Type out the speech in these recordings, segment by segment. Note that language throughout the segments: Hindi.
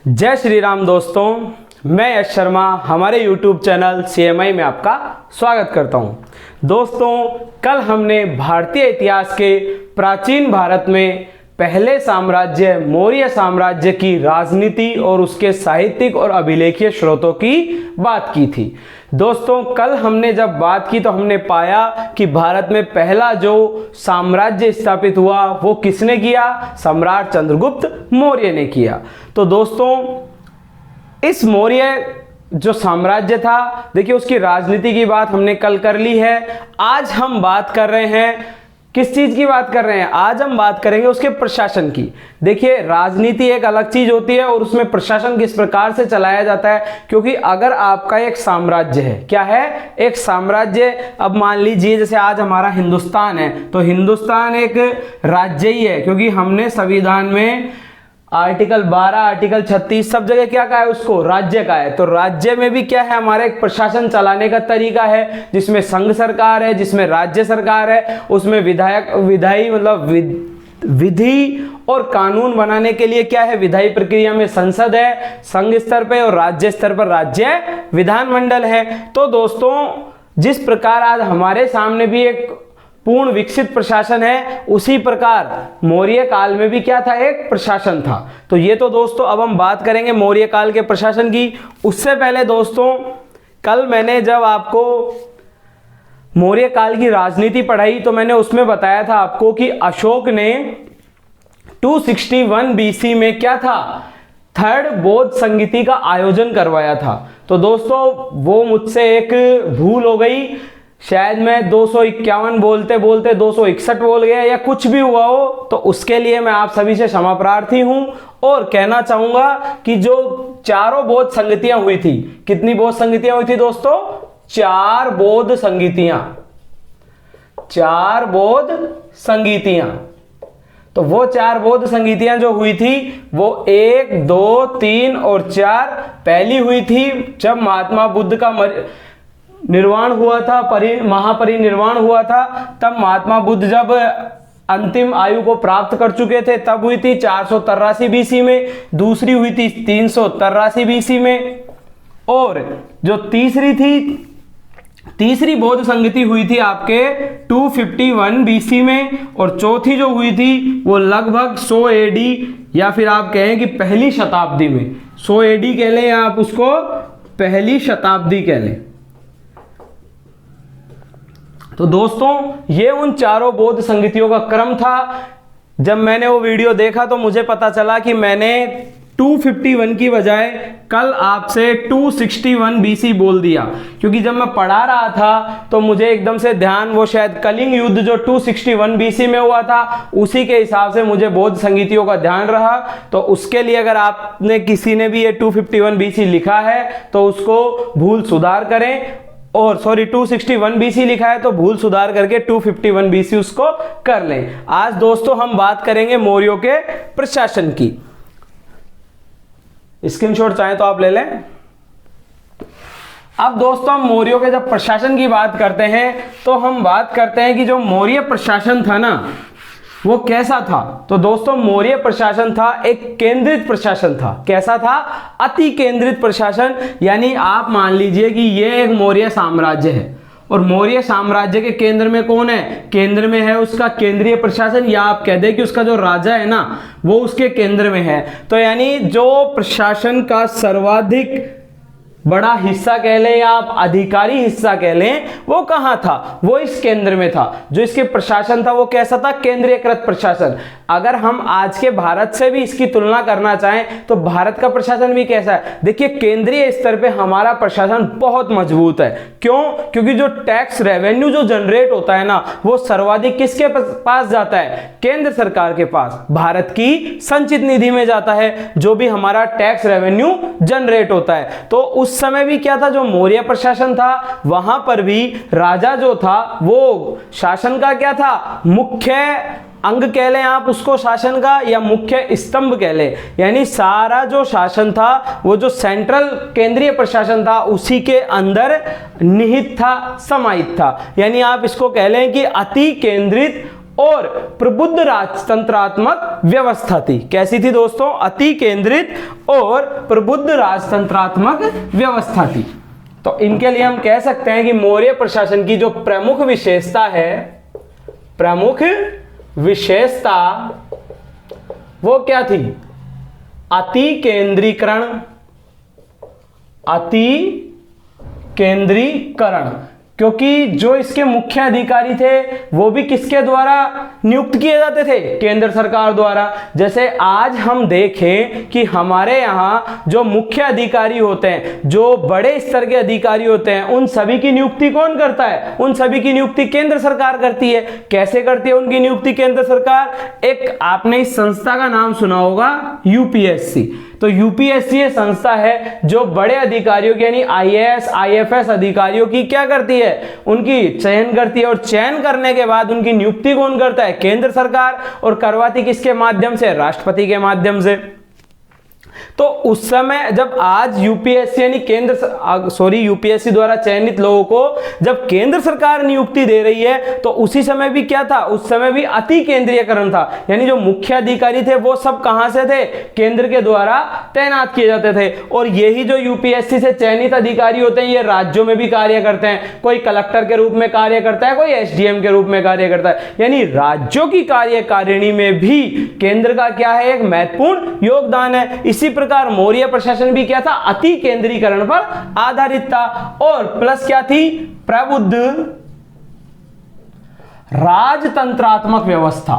जय श्री राम दोस्तों, मैं यश शर्मा हमारे YouTube चैनल CMI में आपका स्वागत करता हूं। दोस्तों, कल हमने भारतीय इतिहास के प्राचीन भारत में पहले साम्राज्य मौर्य साम्राज्य की राजनीति और उसके साहित्यिक और अभिलेखीय स्रोतों की बात की थी। दोस्तों, कल हमने जब बात की तो हमने पाया कि भारत में पहला जो साम्राज्य स्थापित हुआ वो किसने किया? सम्राट चंद्रगुप्त मौर्य ने किया। तो दोस्तों, इस मौर्य जो साम्राज्य था, देखिए उसकी राजनीति की बात हमने कल कर ली है। आज हम बात कर रहे हैं, किस चीज की बात कर रहे हैं? आज हम बात करेंगे उसके प्रशासन की। देखिए, राजनीति एक अलग चीज होती है और उसमें प्रशासन किस प्रकार से चलाया जाता है। क्योंकि अगर आपका एक साम्राज्य है, क्या है? एक साम्राज्य। अब मान लीजिए जैसे आज हमारा हिंदुस्तान है, तो हिंदुस्तान एक राज्य ही है, क्योंकि हमने संविधान में आर्टिकल 12, आर्टिकल 36 सब जगह क्या कहा है? उसको राज्य का है। तो राज्य में भी क्या है? हमारा एक प्रशासन चलाने का तरीका है, जिसमें संघ सरकार है, जिसमें राज्य सरकार है, उसमें विधायी मतलब विधि और कानून बनाने के लिए क्या है? विधायी प्रक्रिया में संसद है संघ स्तर पे, और राज्य स्तर पर राज्य विधानमंडल है। तो दोस्तों, जिस प्रकार आज हमारे सामने भी एक पूर्ण विकसित प्रशासन है, उसी प्रकार मौर्य काल में भी क्या था? एक प्रशासन था। तो ये तो दोस्तों अब हम बात करेंगे मौर्य काल के प्रशासन की। उससे पहले दोस्तों, कल मैंने जब आपको मौर्य काल की राजनीति पढ़ाई तो मैंने उसमें बताया था आपको कि अशोक ने 261 BC में क्या था? थर्ड बौद्ध संगीति का आयोजन करवाया था। तो दोस्तों, वो मुझसे एक भूल हो गई, शायद मैं 251 बोलते बोलते 261 बोल गया या कुछ भी हुआ हो, तो उसके लिए मैं आप सभी से क्षमा प्रार्थी हूं। और कहना चाहूंगा कि जो चारों बौद्ध संगतियां हुई थी, कितनी बौद्ध संगतियां हुई थी दोस्तों? 4 बौद्ध संगीतियां, 4 बौद्ध संगीतियां। तो वो 4 बौद्ध संगीतियां जो हुई थी वो 1, 2, 3 और 4 पहली हुई थी जब महात्मा बुद्ध का निर्वाण हुआ था, महापरिनिर्वाण हुआ था। तब महात्मा बुद्ध जब अंतिम आयु को प्राप्त कर चुके थे, तब हुई थी 483 BC में। दूसरी हुई थी 383 BC में। और जो तीसरी बौद्ध संगति हुई थी आपके 251 BC में। और चौथी जो हुई थी वो लगभग 100 AD, या फिर आप कहें कि पहली शताब्दी में। 100 AD कह लें या आप उसको पहली शताब्दी कह लें। तो दोस्तों, ये उन चारों बौद्ध संगतियों का क्रम था। जब मैंने वो वीडियो देखा तो मुझे पता चला कि मैंने 251 की बजाय कल आपसे 261 BC बोल दिया। क्योंकि जब मैं पढ़ा रहा था तो मुझे एकदम से ध्यान, वो शायद कलिंग युद्ध जो 261 BC में हुआ था, उसी के हिसाब से मुझे बौद्ध संगीतियों का ध्यान रहा। तो उसके लिए अगर आपने किसी ने भी ये 251 BC लिखा है तो उसको भूल सुधार करें। और 261 BC लिखा है तो भूल सुधार करके 251 BC उसको कर लें। आज दोस्तों हम बात करेंगे मौर्यों के प्रशासन की। स्क्रीनशॉट चाहें तो आप ले लें। अब दोस्तों, हम मौर्यों के जब प्रशासन की बात करते हैं तो हम बात करते हैं कि जो मौर्य प्रशासन था ना, वो कैसा था? तो दोस्तों, मौर्य प्रशासन था एक केंद्रित प्रशासन था। कैसा था? अति केंद्रित प्रशासन। यानी आप मान लीजिए कि ये एक मौर्य साम्राज्य है, और मौर्य साम्राज्य के केंद्र में कौन है? केंद्र में है उसका केंद्रीय प्रशासन, या आप कह दें कि उसका जो राजा है ना, वो उसके केंद्र में है। तो यानी जो प्रशासन का सर्वाधिक बड़ा हिस्सा कह लें या आप अधिकारी हिस्सा कह लें, वो कहां था? वो इस केंद्र में था। जो इसके प्रशासन था वो कैसा था? केंद्रीयकृत प्रशासन। अगर हम आज के भारत से भी इसकी तुलना करना चाहें तो भारत का प्रशासन भी कैसा है? देखिए, केंद्रीय स्तर पे हमारा प्रशासन बहुत मजबूत है। क्यों? क्योंकि जो टैक्स रेवेन्यू जो जनरेट होता है ना, वो सर्वाधिक किसके पास जाता है? केंद्र सरकार के पास, भारत की संचित निधि में जाता है जो भी हमारा टैक्स रेवेन्यू जनरेट होता है। तो उस समय भी क्या था? जो मौर्य प्रशासन था वहां पर भी राजा जो था वो शासन का क्या था? मुख्य अंग कह लें आप उसको शासन का, या मुख्य स्तंभ कह लें। यानी सारा जो शासन था, वो जो सेंट्रल केंद्रीय प्रशासन था, उसी के अंदर निहित था, समाहित था। यानी आप इसको कह लें कि अति केंद्रित और प्रबुद्ध राजतंत्रात्मक व्यवस्था थी। कैसी थी दोस्तों? अति केंद्रित और प्रबुद्ध राजतंत्रात्मक व्यवस्था थी। तो इनके लिए हम कह सकते हैं कि मौर्य प्रशासन की जो प्रमुख विशेषता है, प्रमुख विशेषता वो क्या थी? अति केंद्रीकरण, अति केंद्रीकरण। क्योंकि जो इसके मुख्य अधिकारी थे वो भी किसके द्वारा नियुक्त किए जाते थे? केंद्र सरकार द्वारा। जैसे आज हम देखें कि हमारे यहाँ जो मुख्य अधिकारी होते हैं, जो बड़े स्तर के अधिकारी होते हैं, उन सभी की नियुक्ति कौन करता है? उन सभी की नियुक्ति केंद्र सरकार करती है। कैसे करती है उनकी नियुक्ति केंद्र सरकार? एक आपने इस संस्था का नाम सुना होगा, यूपीएससी। तो यूपीएससी ये संस्था है जो बड़े अधिकारियों की यानी आईएएस आईएफएस अधिकारियों की क्या करती है? उनकी चयन करती है। और चयन करने के बाद उनकी नियुक्ति कौन करता है? केंद्र सरकार। और करवाती किसके माध्यम से? राष्ट्रपति के माध्यम से। तो उस समय जब आज यूपीएससी यानी यूपीएससी द्वारा चयनित लोगों को जब केंद्र सरकार नियुक्ति दे रही है, तो उसी समय भी क्या था? उस समय भी अति केंद्रीयकरण था। यानी जो मुख्य अधिकारी थे वो सब कहां से थे? केंद्र के द्वारा तैनात किए जाते थे। और यही जो यूपीएससी से चयनित अधिकारी होते हैं ये राज्यों में भी कार्य करते हैं। कोई कलेक्टर के रूप में कार्य करता है, कोई एसडीएम के रूप में कार्य करता है। यानी राज्यों की कार्यकारिणी में भी केंद्र का क्या है? एक महत्वपूर्ण योगदान है। इसी प्रकार मौर्य प्रशासन भी क्या था? अति केंद्रीकरण पर आधारित था। और प्लस क्या थी? प्रबुद्ध राजतंत्रात्मक व्यवस्था,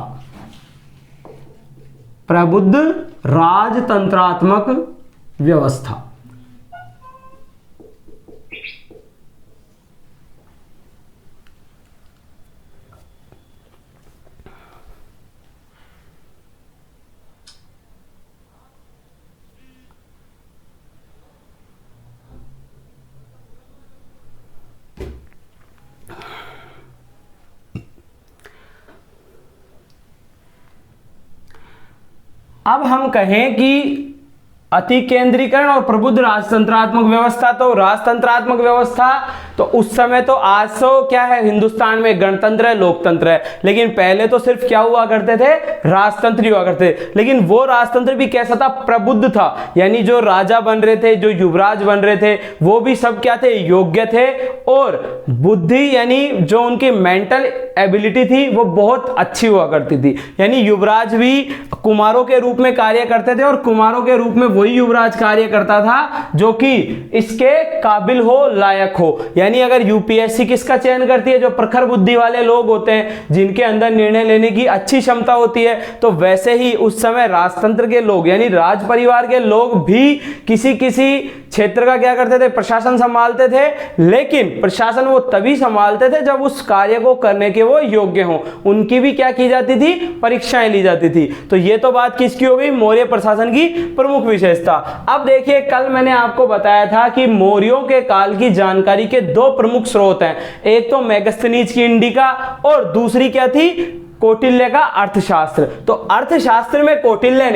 प्रबुद्ध राजतंत्रात्मक व्यवस्था। अब हम कहें कि अति केंद्रीकरण और प्रबुद्ध राजतंत्रात्मक व्यवस्था, तो राजतंत्रात्मक व्यवस्था तो उस समय तो आज तो क्या है? हिंदुस्तान में गणतंत्र है, लोकतंत्र है। लेकिन पहले तो सिर्फ क्या हुआ करते थे? राजतंत्र हुआ करते थे। लेकिन वो राजतंत्र भी कैसा था? प्रबुद्ध था। यानी जो राजा बन रहे थे, जो युवराज बन रहे थे, वो भी सब क्या थे? योग्य थे। और बुद्धि यानी जो उनकी मेंटल एबिलिटी थी वो बहुत अच्छी हुआ करती थी। यानी युवराज भी कुमारों के रूप में कार्य करते थे और कुमारों के रूप में वही युवराज कार्य करता था जो कि इसके काबिल हो, लायक हो। यानी अगर यूपीएससी किसका चयन करती है? जो प्रखर बुद्धि वाले लोग होते हैं, जिनके अंदर निर्णय लेने की अच्छी क्षमता होती है। तो वैसे ही उस समय राजतंत्र के लोग यानी राज परिवार के लोग भी किसी किसी क्षेत्र का क्या करते थे? प्रशासन संभालते थे। लेकिन प्रशासन वो तभी संभालते थे जब उस कार्य को करने के वो योग्य हों। उनकी भी क्या की जाती थी? परीक्षाएं ली जाती थी। तो ये तो बात किसकी हो गई? मौर्य प्रशासन की प्रमुख विशेषता। अब देखिए, कल मैंने आपको बताया था कि मौर्यों के काल की जानकारी के दो प्रमुख स्रोत हैं। एक तो मेगस्थनीज की इंडिका और दूसरी क्या थी? कौटिल्य का अर्थशास्त्र। तो अर्थशास्त्र में कौटिल्य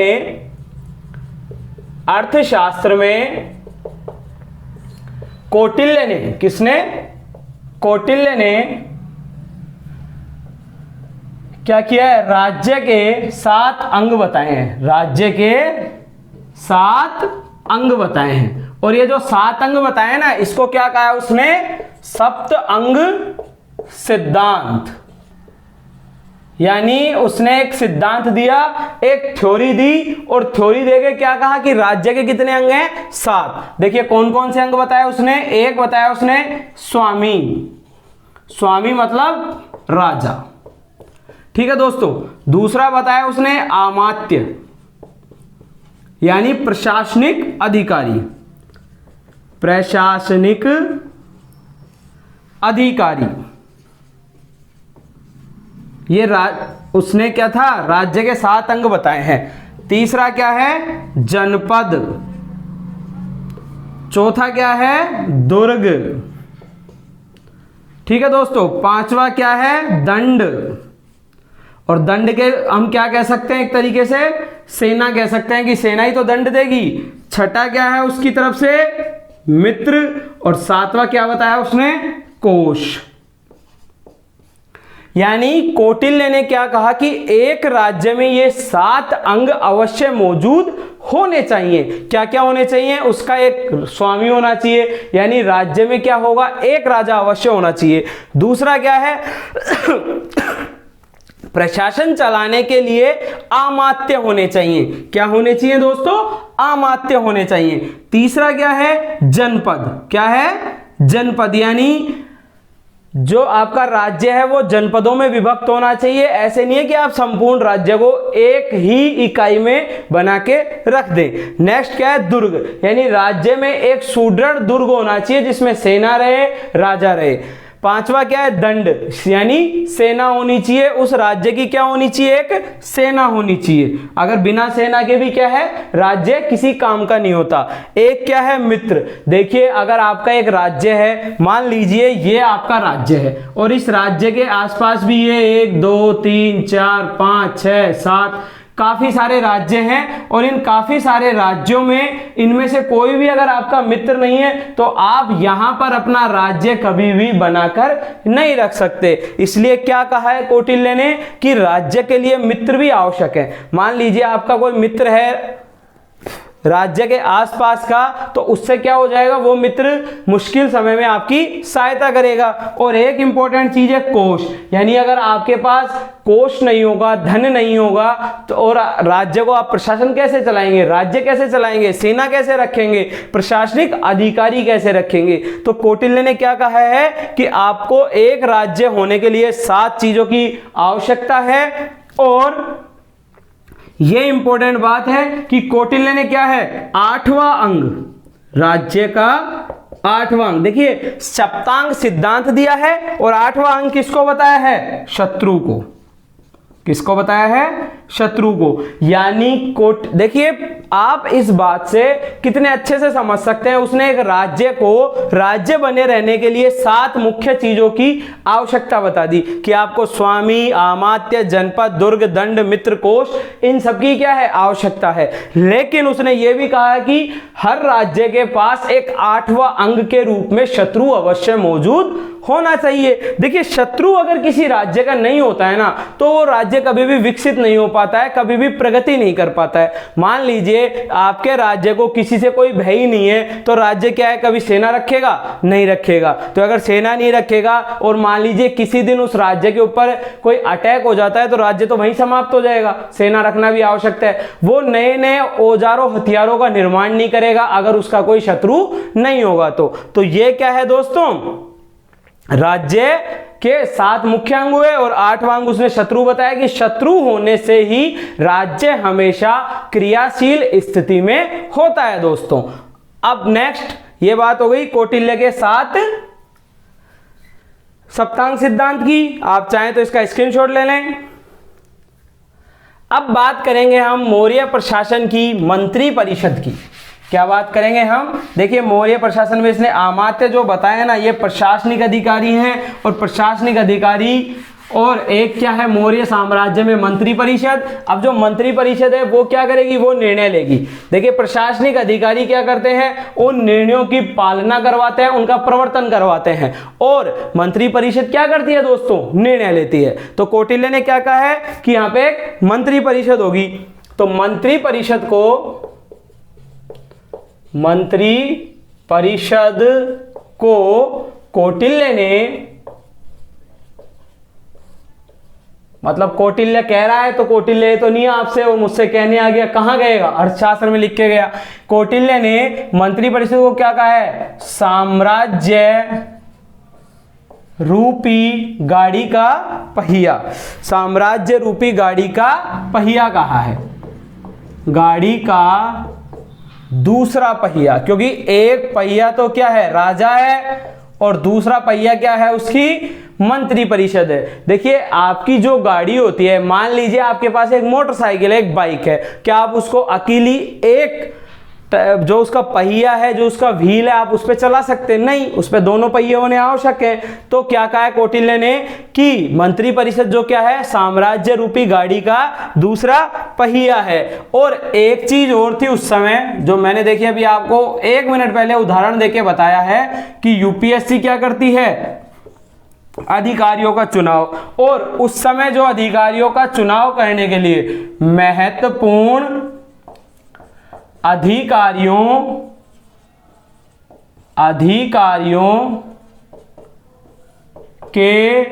ने किसने? कौटिल्य ने क्या किया है? राज्य के 7 अंग बताए हैं। राज्य के 7 अंग बताए हैं। और ये जो 7 अंग बताए ना, इसको क्या कहा है उसने? सप्त अंग सिद्धांत। यानी उसने एक सिद्धांत दिया, एक थ्योरी दी, और थ्योरी देके क्या कहा कि राज्य के कितने अंग हैं? 7। देखिए कौन कौन से अंग बताया उसने? एक बताया उसने स्वामी। स्वामी मतलब राजा, ठीक है दोस्तों। दूसरा बताया उसने अमात्य यानी प्रशासनिक अधिकारी। प्रशासनिक अधिकारी ये उसने क्या था? राज्य के 7 अंग बताए हैं। तीसरा क्या है? जनपद। चौथा क्या है? दुर्ग, ठीक है दोस्तों। पांचवा क्या है? दंड। और दंड के हम क्या कह सकते हैं? एक तरीके से सेना कह सकते हैं कि सेना ही तो दंड देगी। छठा क्या है उसकी तरफ से? मित्र। और 7वां क्या बताया उसने? कोष। यानी कौटिल्य ने क्या कहा कि एक राज्य में ये 7 अंग अवश्य मौजूद होने चाहिए। क्या क्या होने चाहिए? उसका एक स्वामी होना चाहिए, यानी राज्य में क्या होगा, एक राजा अवश्य होना चाहिए। दूसरा क्या है प्रशासन चलाने के लिए अमात्य होने चाहिए। क्या होने चाहिए दोस्तों? अमात्य होने चाहिए। तीसरा क्या है? जनपद। क्या है? जनपद, यानी जो आपका राज्य है वो जनपदों में विभक्त होना चाहिए। ऐसे नहीं है कि आप संपूर्ण राज्य को एक ही इकाई में बना के रख दें। नेक्स्ट क्या है? दुर्ग, यानी राज्य में एक सुदृढ़ दुर्ग होना चाहिए जिसमें सेना रहे, राजा रहे। पांचवा क्या है? दंड, यानी सेना होनी चाहिए उस राज्य की। क्या होनी चाहिए? एक सेना होनी चाहिए। अगर बिना सेना के भी क्या है, राज्य किसी काम का नहीं होता। एक क्या है? मित्र। देखिए अगर आपका एक राज्य है, मान लीजिए ये आपका राज्य है और इस राज्य के आसपास भी ये 1 2 3 4 5 6 7 काफी सारे राज्य हैं और इन काफी सारे राज्यों में इनमें से कोई भी अगर आपका मित्र नहीं है तो आप यहां पर अपना राज्य कभी भी बनाकर नहीं रख सकते। इसलिए क्या कहा है कौटिल्य ने कि राज्य के लिए मित्र भी आवश्यक है। मान लीजिए आपका कोई मित्र है राज्य के आसपास का, तो उससे क्या हो जाएगा, वो मित्र मुश्किल समय में आपकी सहायता करेगा। और एक इंपॉर्टेंट चीज है कोष, यानी अगर आपके पास कोष नहीं होगा, धन नहीं होगा, तो और राज्य को आप प्रशासन कैसे चलाएंगे, राज्य कैसे चलाएंगे, सेना कैसे रखेंगे, प्रशासनिक अधिकारी कैसे रखेंगे। तो कौटिल्य ने क्या कहा है कि आपको एक राज्य होने के लिए 7 चीजों की आवश्यकता है। और यह इंपॉर्टेंट बात है कि कौटिल्य ने क्या है, 8वां अंग, राज्य का 8वां अंग, देखिए सप्तांग सिद्धांत दिया है और 8वां अंग किसको बताया है, शत्रु को। किसको बताया है, शत्रु को। यानी देखिए आप इस बात से कितने अच्छे से समझ सकते हैं, उसने एक राज्य को राज्य बने रहने के लिए 7 मुख्य चीजों की आवश्यकता बता दी कि आपको स्वामी, अमात्य, जनपद, दुर्ग, दंड, मित्र, कोष, इन सब की क्या है, आवश्यकता है। लेकिन उसने ये भी कहा कि हर राज्य के पास एक 8वां अंग के रूप में शत्रु अवश्य मौजूद होना चाहिए। देखिए शत्रु अगर किसी राज्य का नहीं होता है ना, तो वो राज्य कभी भी विकसित नहीं हो पाता है, कभी भी प्रगति नहीं कर पाता है। मान लीजिए आपके राज्य को किसी से कोई भय ही नहीं है, तो राज्य क्या है, कभी सेना रखेगा, नहीं रखेगा। तो अगर सेना नहीं रखेगा और मान लीजिए किसी दिन उस राज्य के ऊपर कोई अटैक हो जाता है, तो राज्य तो वहीं समाप्त हो जाएगा। सेना रखना भी आवश्यक है। वो नए नए औजारों, हथियारों का निर्माण नहीं करेगा अगर उसका कोई शत्रु नहीं होगा। तो ये क्या है दोस्तों, राज्य के 7 मुख्य अंग हुए और 8वां अंग उसने शत्रु बताया कि शत्रु होने से ही राज्य हमेशा क्रियाशील स्थिति में होता है दोस्तों। अब नेक्स्ट, ये बात हो गई कौटिल्य के 7 सप्तांग सिद्धांत की। आप चाहें तो इसका स्क्रीनशॉट ले लें। अब बात करेंगे हम मौर्य प्रशासन की, मंत्री परिषद की। क्या बात करेंगे हम, देखिए मौर्य प्रशासन में इसने अमात्य जो बताया ना, ये प्रशासनिक अधिकारी हैं और प्रशासनिक अधिकारी, और एक क्या है मौर्य साम्राज्य में मंत्री परिषद। अब जो मंत्री परिषद है वो क्या करेगी, वो निर्णय लेगी। देखिए प्रशासनिक अधिकारी क्या करते हैं, उन निर्णयों की पालना करवाते हैं, उनका प्रवर्तन करवाते हैं, और मंत्री परिषद क्या करती है दोस्तों, निर्णय लेती है। तो कौटिल्य ने क्या कहा है कि यहाँ पे एक मंत्री परिषद होगी। तो मंत्री परिषद को कौटिल्य ने, मतलब कौटिल्य कह रहा है तो कौटिल्य तो नहीं आपसे, वो मुझसे कहने आ गया, कहां गएगा, अर्थशास्त्र में लिख के गया। कौटिल्य ने मंत्री परिषद को क्या कहा है, साम्राज्य रूपी गाड़ी का पहिया, साम्राज्य रूपी गाड़ी का पहिया कहा है, गाड़ी का दूसरा पहिया, क्योंकि एक पहिया तो क्या है, राजा है, और दूसरा पहिया क्या है, उसकी मंत्री परिषद है। देखिए आपकी जो गाड़ी होती है, मान लीजिए आपके पास एक मोटरसाइकिल है, एक बाइक है, क्या आप उसको अकेली एक जो उसका पहिया है, जो उसका व्हील है, आप उस पर चला सकते नहीं, उस पर दोनों पहिए होने आवश्यक है। तो क्या कहा है कौटिल्य ने कि मंत्री परिषद जो क्या है, साम्राज्य रूपी गाड़ी का दूसरा पहिया है। और एक चीज और थी उस समय, जो मैंने देखिए अभी आपको 1 मिनट पहले उदाहरण देके बताया है कि यूपीएससी क्या करती है, अधिकारियों का चुनाव। और उस समय जो अधिकारियों का चुनाव करने के लिए महत्वपूर्ण अधिकारियों के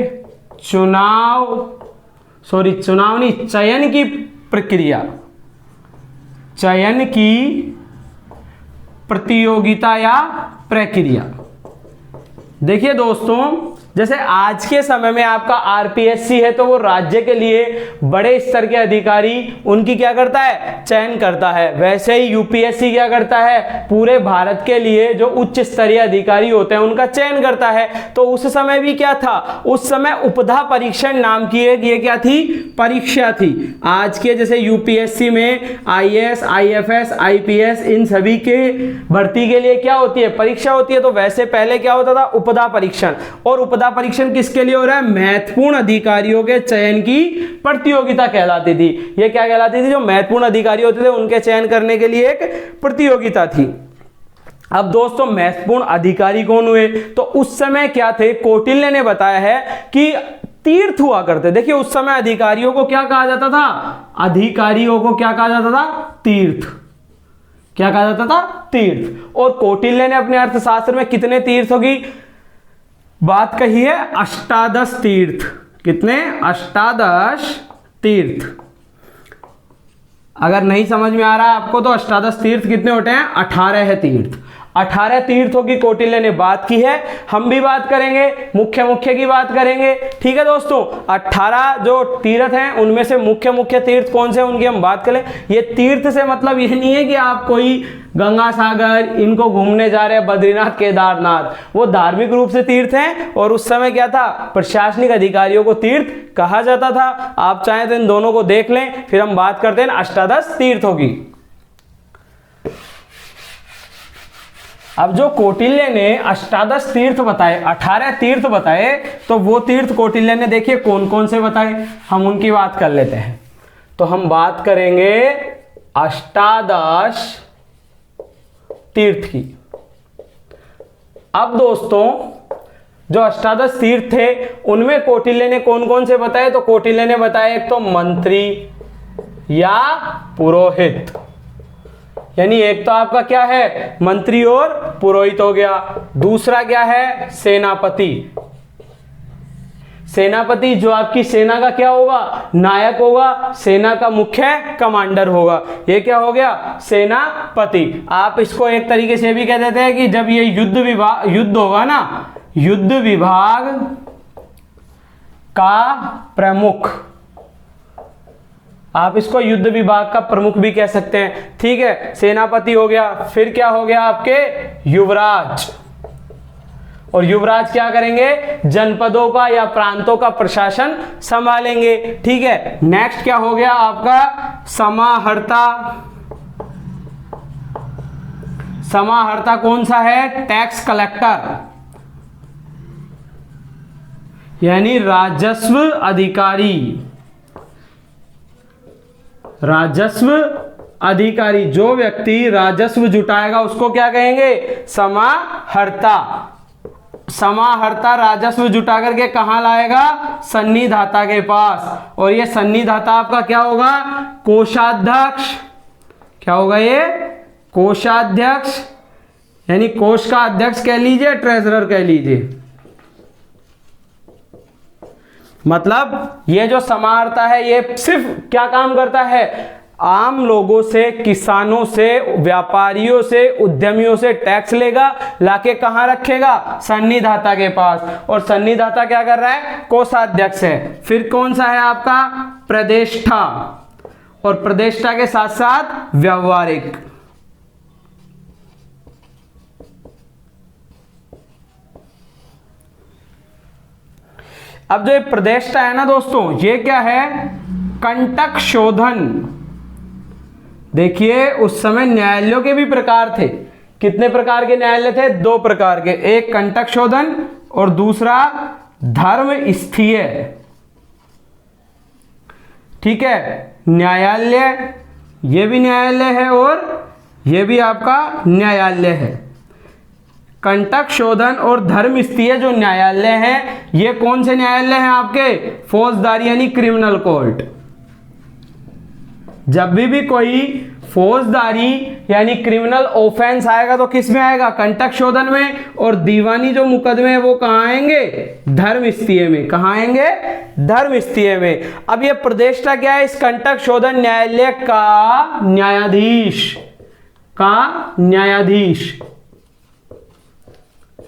चुनाव नहीं, चयन की प्रतियोगिता या प्रक्रिया। देखिए दोस्तों, जैसे आज के समय में आपका आरपीएससी है तो वो राज्य के लिए बड़े स्तर के अधिकारी उनकी क्या करता है, चयन करता है। वैसे ही यूपीएससी क्या करता है, पूरे भारत के लिए जो उच्च स्तरीय अधिकारी होते हैं उनका चयन करता है। तो उस समय भी क्या था, उस समय उपधा परीक्षण नाम की एक ये क्या थी, परीक्षा थी। आज के जैसे यूपीएससी में आईएएस, आईएफएस, आईपीएस इन सभी के भर्ती के लिए क्या होती है, परीक्षा होती है। तो वैसे पहले क्या होता था, उपधा परीक्षण। और उपधा परीक्षण किसके लिए हो रहा है, महत्वपूर्ण अधिकारियों के चयन की प्रतियोगिता कहलाती थी। ये क्या कहलाती थी, जो महत्वपूर्ण अधिकारी होते थे उनके चयन करने के लिए एक प्रतियोगिता थी। अब दोस्तों महत्वपूर्ण अधिकारी कौन हुए, तो उस समय क्या थे, कौटिल्य ने बताया है कि तीर्थ हुआ करते। देखिए उस समय अधिकारियों को क्या कहा जाता था, अधिकारियों को क्या कहा जाता था, तीर्थ। क्या कहा जाता था, तीर्थ। और कौटिल्य ने अपने अर्थशास्त्र में कितने तीर्थों की बात कही है, अष्टादश तीर्थ। कितने, अष्टादश तीर्थ। अगर नहीं समझ में आ रहा है आपको तो अष्टादश तीर्थ कितने होते हैं, 18 है तीर्थ। 18 तीर्थों की कौटिल्य ने बात की है। हम भी बात करेंगे, मुख्य की बात करेंगे। ठीक है दोस्तों, 18 जो तीर्थ हैं उनमें से मुख्य तीर्थ कौन से उनकी हम बात करें। ये तीर्थ से मतलब यह नहीं है कि आप कोई गंगा सागर इनको घूमने जा रहे हैं, बद्रीनाथ, केदारनाथ, वो धार्मिक रूप से तीर्थ हैं। और उस समय क्या था, प्रशासनिक अधिकारियों को तीर्थ कहा जाता था। आप चाहें तो इन दोनों को देख लें, फिर हम बात करते हैं अष्टादश तीर्थों की। अब जो कौटिल्य ने अष्टादश तीर्थ बताए, 18 तीर्थ बताए, तो वो तीर्थ कौटिल्य ने देखिए कौन कौन से बताए, हम उनकी बात कर लेते हैं। तो हम बात करेंगे अष्टादश तीर्थ की। अब दोस्तों जो अष्टादश तीर्थ थे उनमें कौटिल्य ने कौन कौन से बताए, तो कौटिल्य ने बताया एक तो मंत्री या पुरोहित, यानी एक तो आपका क्या है, मंत्री और पुरोहित हो गया। दूसरा क्या है, सेनापति। सेनापति जो आपकी सेना का क्या होगा, नायक होगा, सेना का मुख्य कमांडर होगा। ये क्या हो गया, सेनापति। आप इसको एक तरीके से भी कह देते हैं कि जब ये युद्ध होगा ना, युद्ध विभाग का प्रमुख, आप इसको युद्ध विभाग का प्रमुख भी कह सकते हैं। ठीक है, सेनापति हो गया। फिर क्या हो गया आपके, युवराज। और युवराज क्या करेंगे, जनपदों का या प्रांतों का प्रशासन संभालेंगे। ठीक है, नेक्स्ट क्या हो गया आपका, समाहर्ता। समाहर्ता कौन सा है, टैक्स कलेक्टर, यानी राजस्व अधिकारी। राजस्व अधिकारी, जो व्यक्ति राजस्व जुटाएगा उसको क्या कहेंगे, समाहर्ता। समाहर्ता राजस्व जुटा करके कहां लाएगा, सन्निधाता के पास। और ये सन्निधाता आपका क्या होगा, कोषाध्यक्ष। क्या होगा ये, कोषाध्यक्ष, यानी कोष का अध्यक्ष कह लीजिए, ट्रेजरर कह लीजिए। मतलब ये जो समाहर्ता है ये सिर्फ क्या काम करता है, आम लोगों से, किसानों से, व्यापारियों से, उद्यमियों से टैक्स लेगा, लाके कहां रखेगा, सन्निधाता के पास। और सन्निधाता क्या कर रहा है, कोषाध्यक्ष है। फिर कौन सा है आपका, प्रदेष्टा। और प्रदेष्टा के साथ साथ व्यावहारिक। अब जो प्रदेष्टा है ना दोस्तों, ये क्या है, कंटक शोधन। देखिए उस समय न्यायालयों के भी प्रकार थे। कितने प्रकार के न्यायालय थे, 2 प्रकार के, एक कंटक शोधन और दूसरा धर्म स्थीय। ठीक है, न्यायालय, ये भी न्यायालय है और ये भी आपका न्यायालय है। कंटक शोधन और धर्मस्थीय जो न्यायालय हैं, ये कौन से न्यायालय हैं आपके? फौजदारी यानी क्रिमिनल कोर्ट। जब भी कोई फौजदारी यानी क्रिमिनल ऑफेंस आएगा तो किस में आएगा? कंटक शोधन में। और दीवानी जो मुकदमे हैं वो कहाँ आएंगे? धर्मस्थीय में। कहाँ आएंगे? धर्मस्थीय में। अब ये प्रतिष्ठा क्या है? इस कंटक शोधन न्यायालय का न्यायाधीश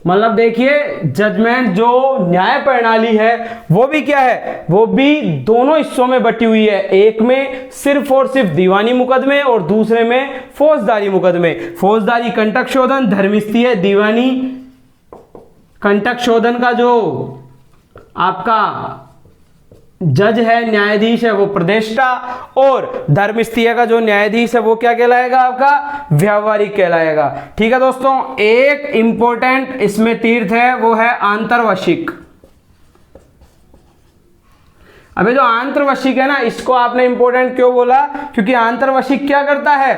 मतलब देखिए जजमेंट जो न्याय प्रणाली है वो भी क्या है? वो भी दोनों हिस्सों में बटी हुई है। एक में सिर्फ और सिर्फ दीवानी मुकदमे और दूसरे में फौजदारी मुकदमे। फौजदारी कंटक शोधन, धर्मस्थीय दीवानी। कंटक शोधन का जो आपका जज है, न्यायाधीश है, वो प्रतिष्ठा। और धर्मस्थीय का जो न्यायाधीश है वो क्या कहलाएगा? आपका व्यावहारिक कहलाएगा। ठीक है दोस्तों, एक इंपॉर्टेंट इसमें तीर्थ है वो है आंतरवशिक। अबे जो आंतरवशिक है ना, इसको आपने इंपॉर्टेंट क्यों बोला? क्योंकि आंतरवशिक क्या करता है?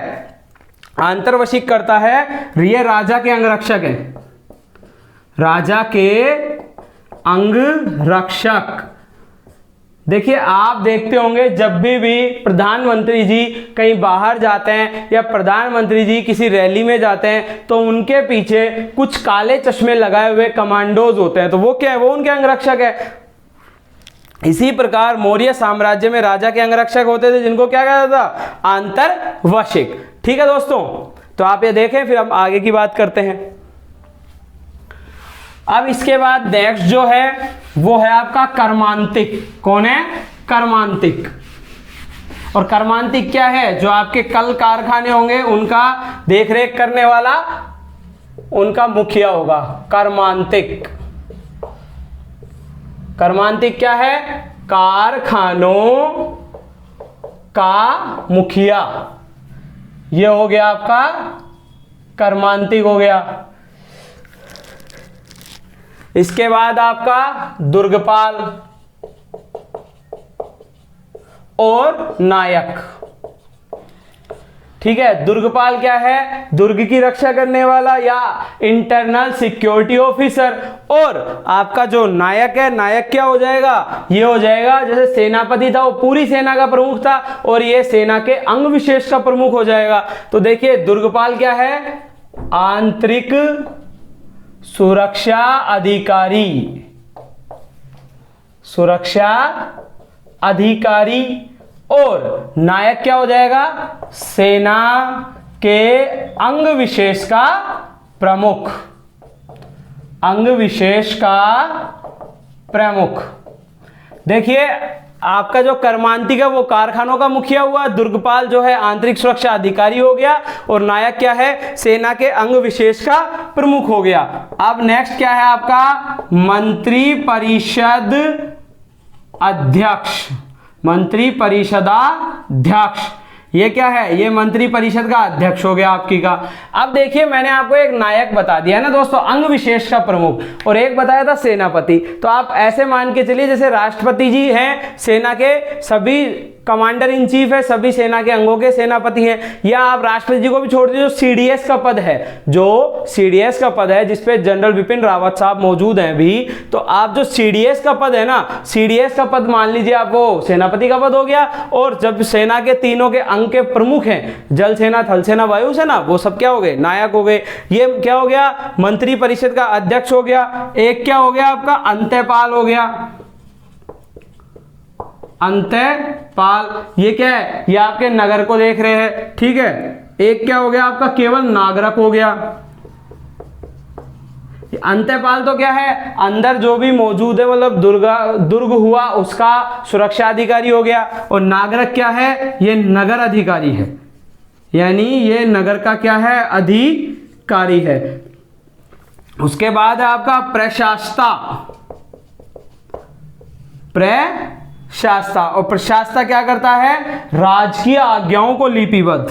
आंतरवशिक करता है, ये राजा के अंगरक्षक है, राजा के अंगरक्षक। देखिए आप देखते होंगे जब भी प्रधानमंत्री जी कहीं बाहर जाते हैं या प्रधानमंत्री जी किसी रैली में जाते हैं तो उनके पीछे कुछ काले चश्मे लगाए हुए कमांडोज होते हैं, तो वो क्या है? वो उनके अंगरक्षक है। इसी प्रकार मौर्य साम्राज्य में राजा के अंगरक्षक होते थे जिनको क्या कहता था? आंतरवशिक। ठीक है दोस्तों, तो आप ये देखें, फिर हम आगे की बात करते हैं। अब इसके बाद नेक्स्ट जो है वो है आपका कर्मांतिक। कौन है? कर्मांतिक। और कर्मांतिक क्या है? जो आपके कल कारखाने होंगे उनका देखरेख करने वाला उनका मुखिया होगा, कर्मांतिक। कर्मांतिक क्या है? कारखानों का मुखिया। ये हो गया आपका कर्मांतिक हो गया। इसके बाद आपका दुर्गपाल और नायक। ठीक है, दुर्गपाल क्या है? दुर्ग की रक्षा करने वाला या इंटरनल सिक्योरिटी ऑफिसर। और आपका जो नायक है, नायक क्या हो जाएगा? ये हो जाएगा जैसे सेनापति था वो पूरी सेना का प्रमुख था और ये सेना के अंग विशेष का प्रमुख हो जाएगा। तो देखिए दुर्गपाल क्या है? आंतरिक सुरक्षा अधिकारी, सुरक्षा अधिकारी। और नायक क्या हो जाएगा? सेना के अंग विशेष का प्रमुख, अंग विशेष का प्रमुख। देखिए आपका जो कर्मांतिक है वो कारखानों का मुखिया हुआ, दुर्गपाल जो है आंतरिक सुरक्षा अधिकारी हो गया और नायक क्या है? सेना के अंग विशेष का प्रमुख हो गया। अब नेक्स्ट क्या है आपका? मंत्री परिषद अध्यक्ष। मंत्री परिषदाध्यक्ष ये क्या है? ये मंत्री परिषद का अध्यक्ष हो गया आपकी का। अब देखिए मैंने आपको एक नायक बता दिया ना दोस्तों, अंग विशेष का प्रमुख, और एक बताया था सेनापति। तो आप ऐसे मान के चलिए जैसे राष्ट्रपति जी हैं, सेना के सभी कमांडर इन चीफ है, सभी सेना के अंगों के सेनापति हैं। या आप राष्ट्रपति जी को भी छोड़ दीजिए, जो सीडीएस का पद है, जो सीडीएस का पद है जिसपे जनरल बिपिन रावत साहब मौजूद हैं अभी, तो आप जो सीडीएस का पद है ना, सीडीएस का पद मान लीजिए आप वो सेनापति का पद हो गया। और जब सेना के तीनों के अंग के प्रमुख हैं, जल सेना, थल सेना, वायु सेना, वो सब क्या हो गए? नायक हो गए। ये क्या हो गया? मंत्री परिषद का अध्यक्ष हो गया। एक क्या हो गया आपका? अंत्यपाल हो गया, अंत्यपाल। ये क्या है? ये आपके नगर को देख रहे हैं, ठीक है। एक क्या हो गया आपका? केवल नागरक हो गया। अंत्यपाल तो क्या है? अंदर जो भी मौजूद है, मतलब दुर्ग हुआ उसका सुरक्षा अधिकारी हो गया। और नागरक क्या है? ये नगर अधिकारी है, यानी ये नगर का क्या है? अधिकारी है। उसके बाद आपका प्रशास्ता, प्रशास्ता। और प्रशास्ता क्या करता है? राजकीय आज्ञाओं को लिपिबद्ध,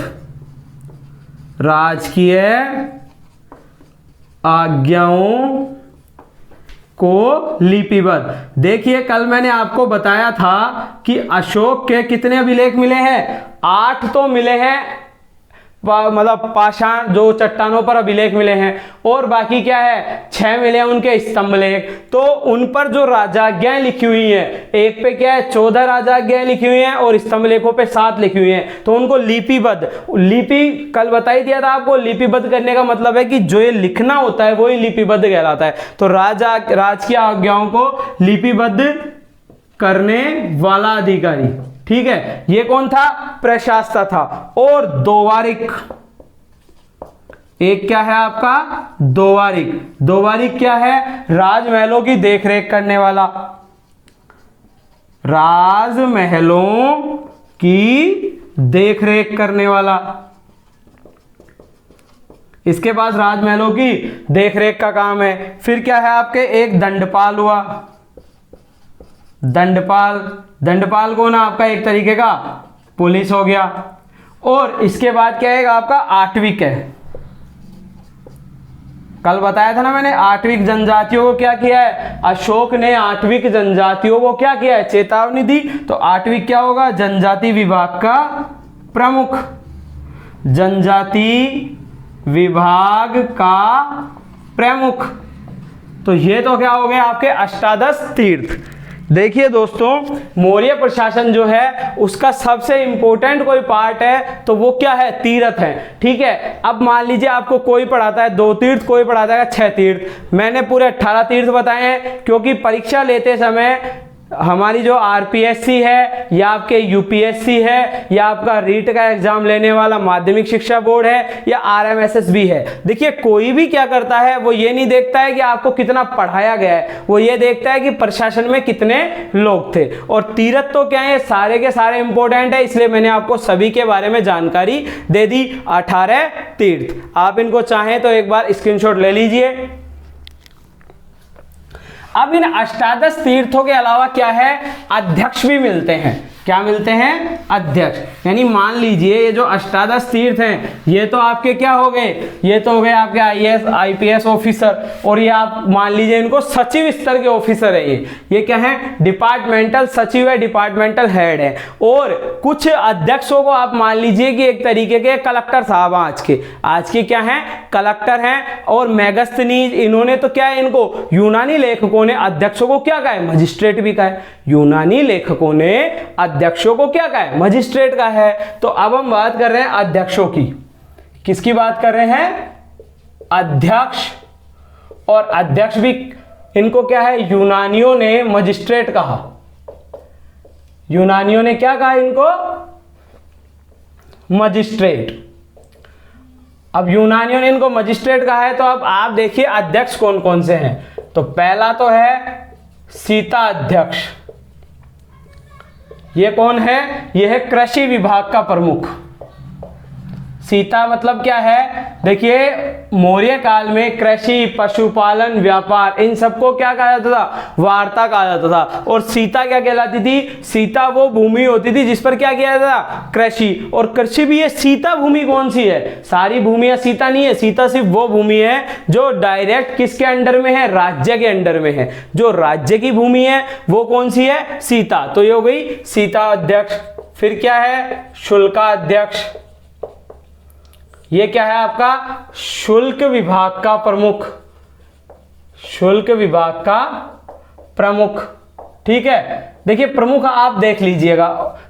राजकीय आज्ञाओं को लिपिबद्ध। देखिए कल मैंने आपको बताया था कि अशोक के कितने अभिलेख मिले हैं? 8 तो मिले हैं मतलब पाषाण जो चट्टानों पर अभिलेख मिले हैं, और बाकी क्या है 6 मिले हैं उनके स्तंभ लेख। तो उन पर जो राजाज्ञाएं लिखी हुई हैं, एक पे क्या है 14 राजाज्ञाएं लिखी हुई हैं और स्तंभ लेखों पे 7 लिखी हुई हैं, तो उनको लिपिबद्ध, लिपि कल बता ही दिया था आपको, लिपिबद्ध करने का मतलब है कि जो ये लिखना होता है वो ही लिपिबद्ध कहलाता है। तो राज की आज्ञाओं को लिपिबद्ध करने वाला अधिकारी, ठीक है, ये कौन था, प्रशासक था। और दोवारिक, एक क्या है आपका दोवारिक, दोवारिक क्या है, राजमहलों की देखरेख करने वाला, राजमहलों की देखरेख करने वाला, इसके पास राजमहलों की देखरेख का काम है। फिर क्या है आपके, एक दंडपाल हुआ, दंडपाल, दंडपाल कौन है आपका, एक तरीके का पुलिस हो गया। और इसके बाद क्या है आपका आठविक है, कल बताया था ना मैंने, आठविक जनजातियों को क्या किया है, अशोक ने आठविक जनजातियों को क्या किया है, चेतावनी दी। तो आठविक क्या होगा, जनजाति विभाग का प्रमुख, जनजाति विभाग का प्रमुख। तो ये तो क्या हो गया आपके अष्टादश तीर्थ। देखिए दोस्तों, मौर्य प्रशासन जो है उसका सबसे इंपॉर्टेंट कोई पार्ट है तो वो क्या है, तीर्थ है, ठीक है। अब मान लीजिए आपको कोई पढ़ाता है 2 तीर्थ, कोई पढ़ाता है 6 तीर्थ, मैंने पूरे 18 तीर्थ बताए हैं, क्योंकि परीक्षा लेते समय हमारी जो आरपीएससी है या आपके यूपीएससी है या आपका रीट का एग्जाम लेने वाला माध्यमिक शिक्षा बोर्ड है या आरएमएसएस भी है, देखिए कोई भी क्या करता है, वो ये नहीं देखता है कि आपको कितना पढ़ाया गया है, वो ये देखता है कि प्रशासन में कितने लोग थे। और तीर्थ तो क्या है, सारे के सारे इंपॉर्टेंट है, इसलिए मैंने आपको सभी के बारे में जानकारी दे दी। 18 तीर्थ, आप इनको चाहें तो एक बार स्क्रीनशॉट ले लीजिए। अब इन अष्टादश तीर्थों के अलावा क्या है, अध्यक्ष भी मिलते हैं। क्या मिलते हैं, अध्यक्ष। यानी मान लीजिए ये जो अष्टादश तीर्थ हैं ये तो आपके क्या हो गए, ये तो हो गए आपके आईएएस आईपीएस ऑफिसर, और ये आप मान लीजिए इनको सचिव स्तर के ऑफिसर है। ये क्या है, डिपार्टमेंटल सचिव है, डिपार्टमेंटल हेड है। और कुछ अध्यक्षों को आप मान लीजिए कि एक तरीके के कलेक्टर साहब आज के क्या है, कलेक्टर हैं। और मेगस्थनीज, इन्होंने तो क्या है, इनको यूनानी लेखकों ने अध्यक्षों को क्या कहा है, मजिस्ट्रेट भी कहा है। यूनानी लेखकों ने अध्यक्षों को क्या कहा है, मजिस्ट्रेट का है। तो अब हम बात कर रहे हैं अध्यक्षों की। किसकी बात कर रहे हैं, अध्यक्ष। और अध्यक्ष भी इनको क्या है, यूनानियों ने मजिस्ट्रेट कहा। यूनानियों ने क्या कहा इनको, मजिस्ट्रेट। अब यूनानियों ने इनको मजिस्ट्रेट कहा है, तो अब आप देखिए अध्यक्ष कौन कौन से हैं। तो पहला तो है सीता अध्यक्ष। ये कौन है, ये है कृषि विभाग का प्रमुख। सीता मतलब क्या है, देखिए मौर्य काल में कृषि, पशुपालन, व्यापार, इन सबको क्या कहा जाता था, वार्ता कहा जाता था। और सीता क्या कहलाती थी, सीता वो भूमि होती थी जिस पर क्या किया जाता था, कृषि। और कृषि भी ये सीता भूमि कौन सी है, सारी भूमियां सीता नहीं है, सीता सिर्फ वो भूमि है जो डायरेक्ट किसके अंडर में है, राज्य के अंडर में है। जो राज्य की भूमि है वो कौन सी है, सीता। तो ये हो गई सीता अध्यक्ष। फिर क्या है, शुल्का अध्यक्ष। ये क्या है आपका, शुल्क विभाग का प्रमुख। शुल्क विभाग का प्रमुख, ठीक है। देखिए प्रमुख आप देख लीजिएगा,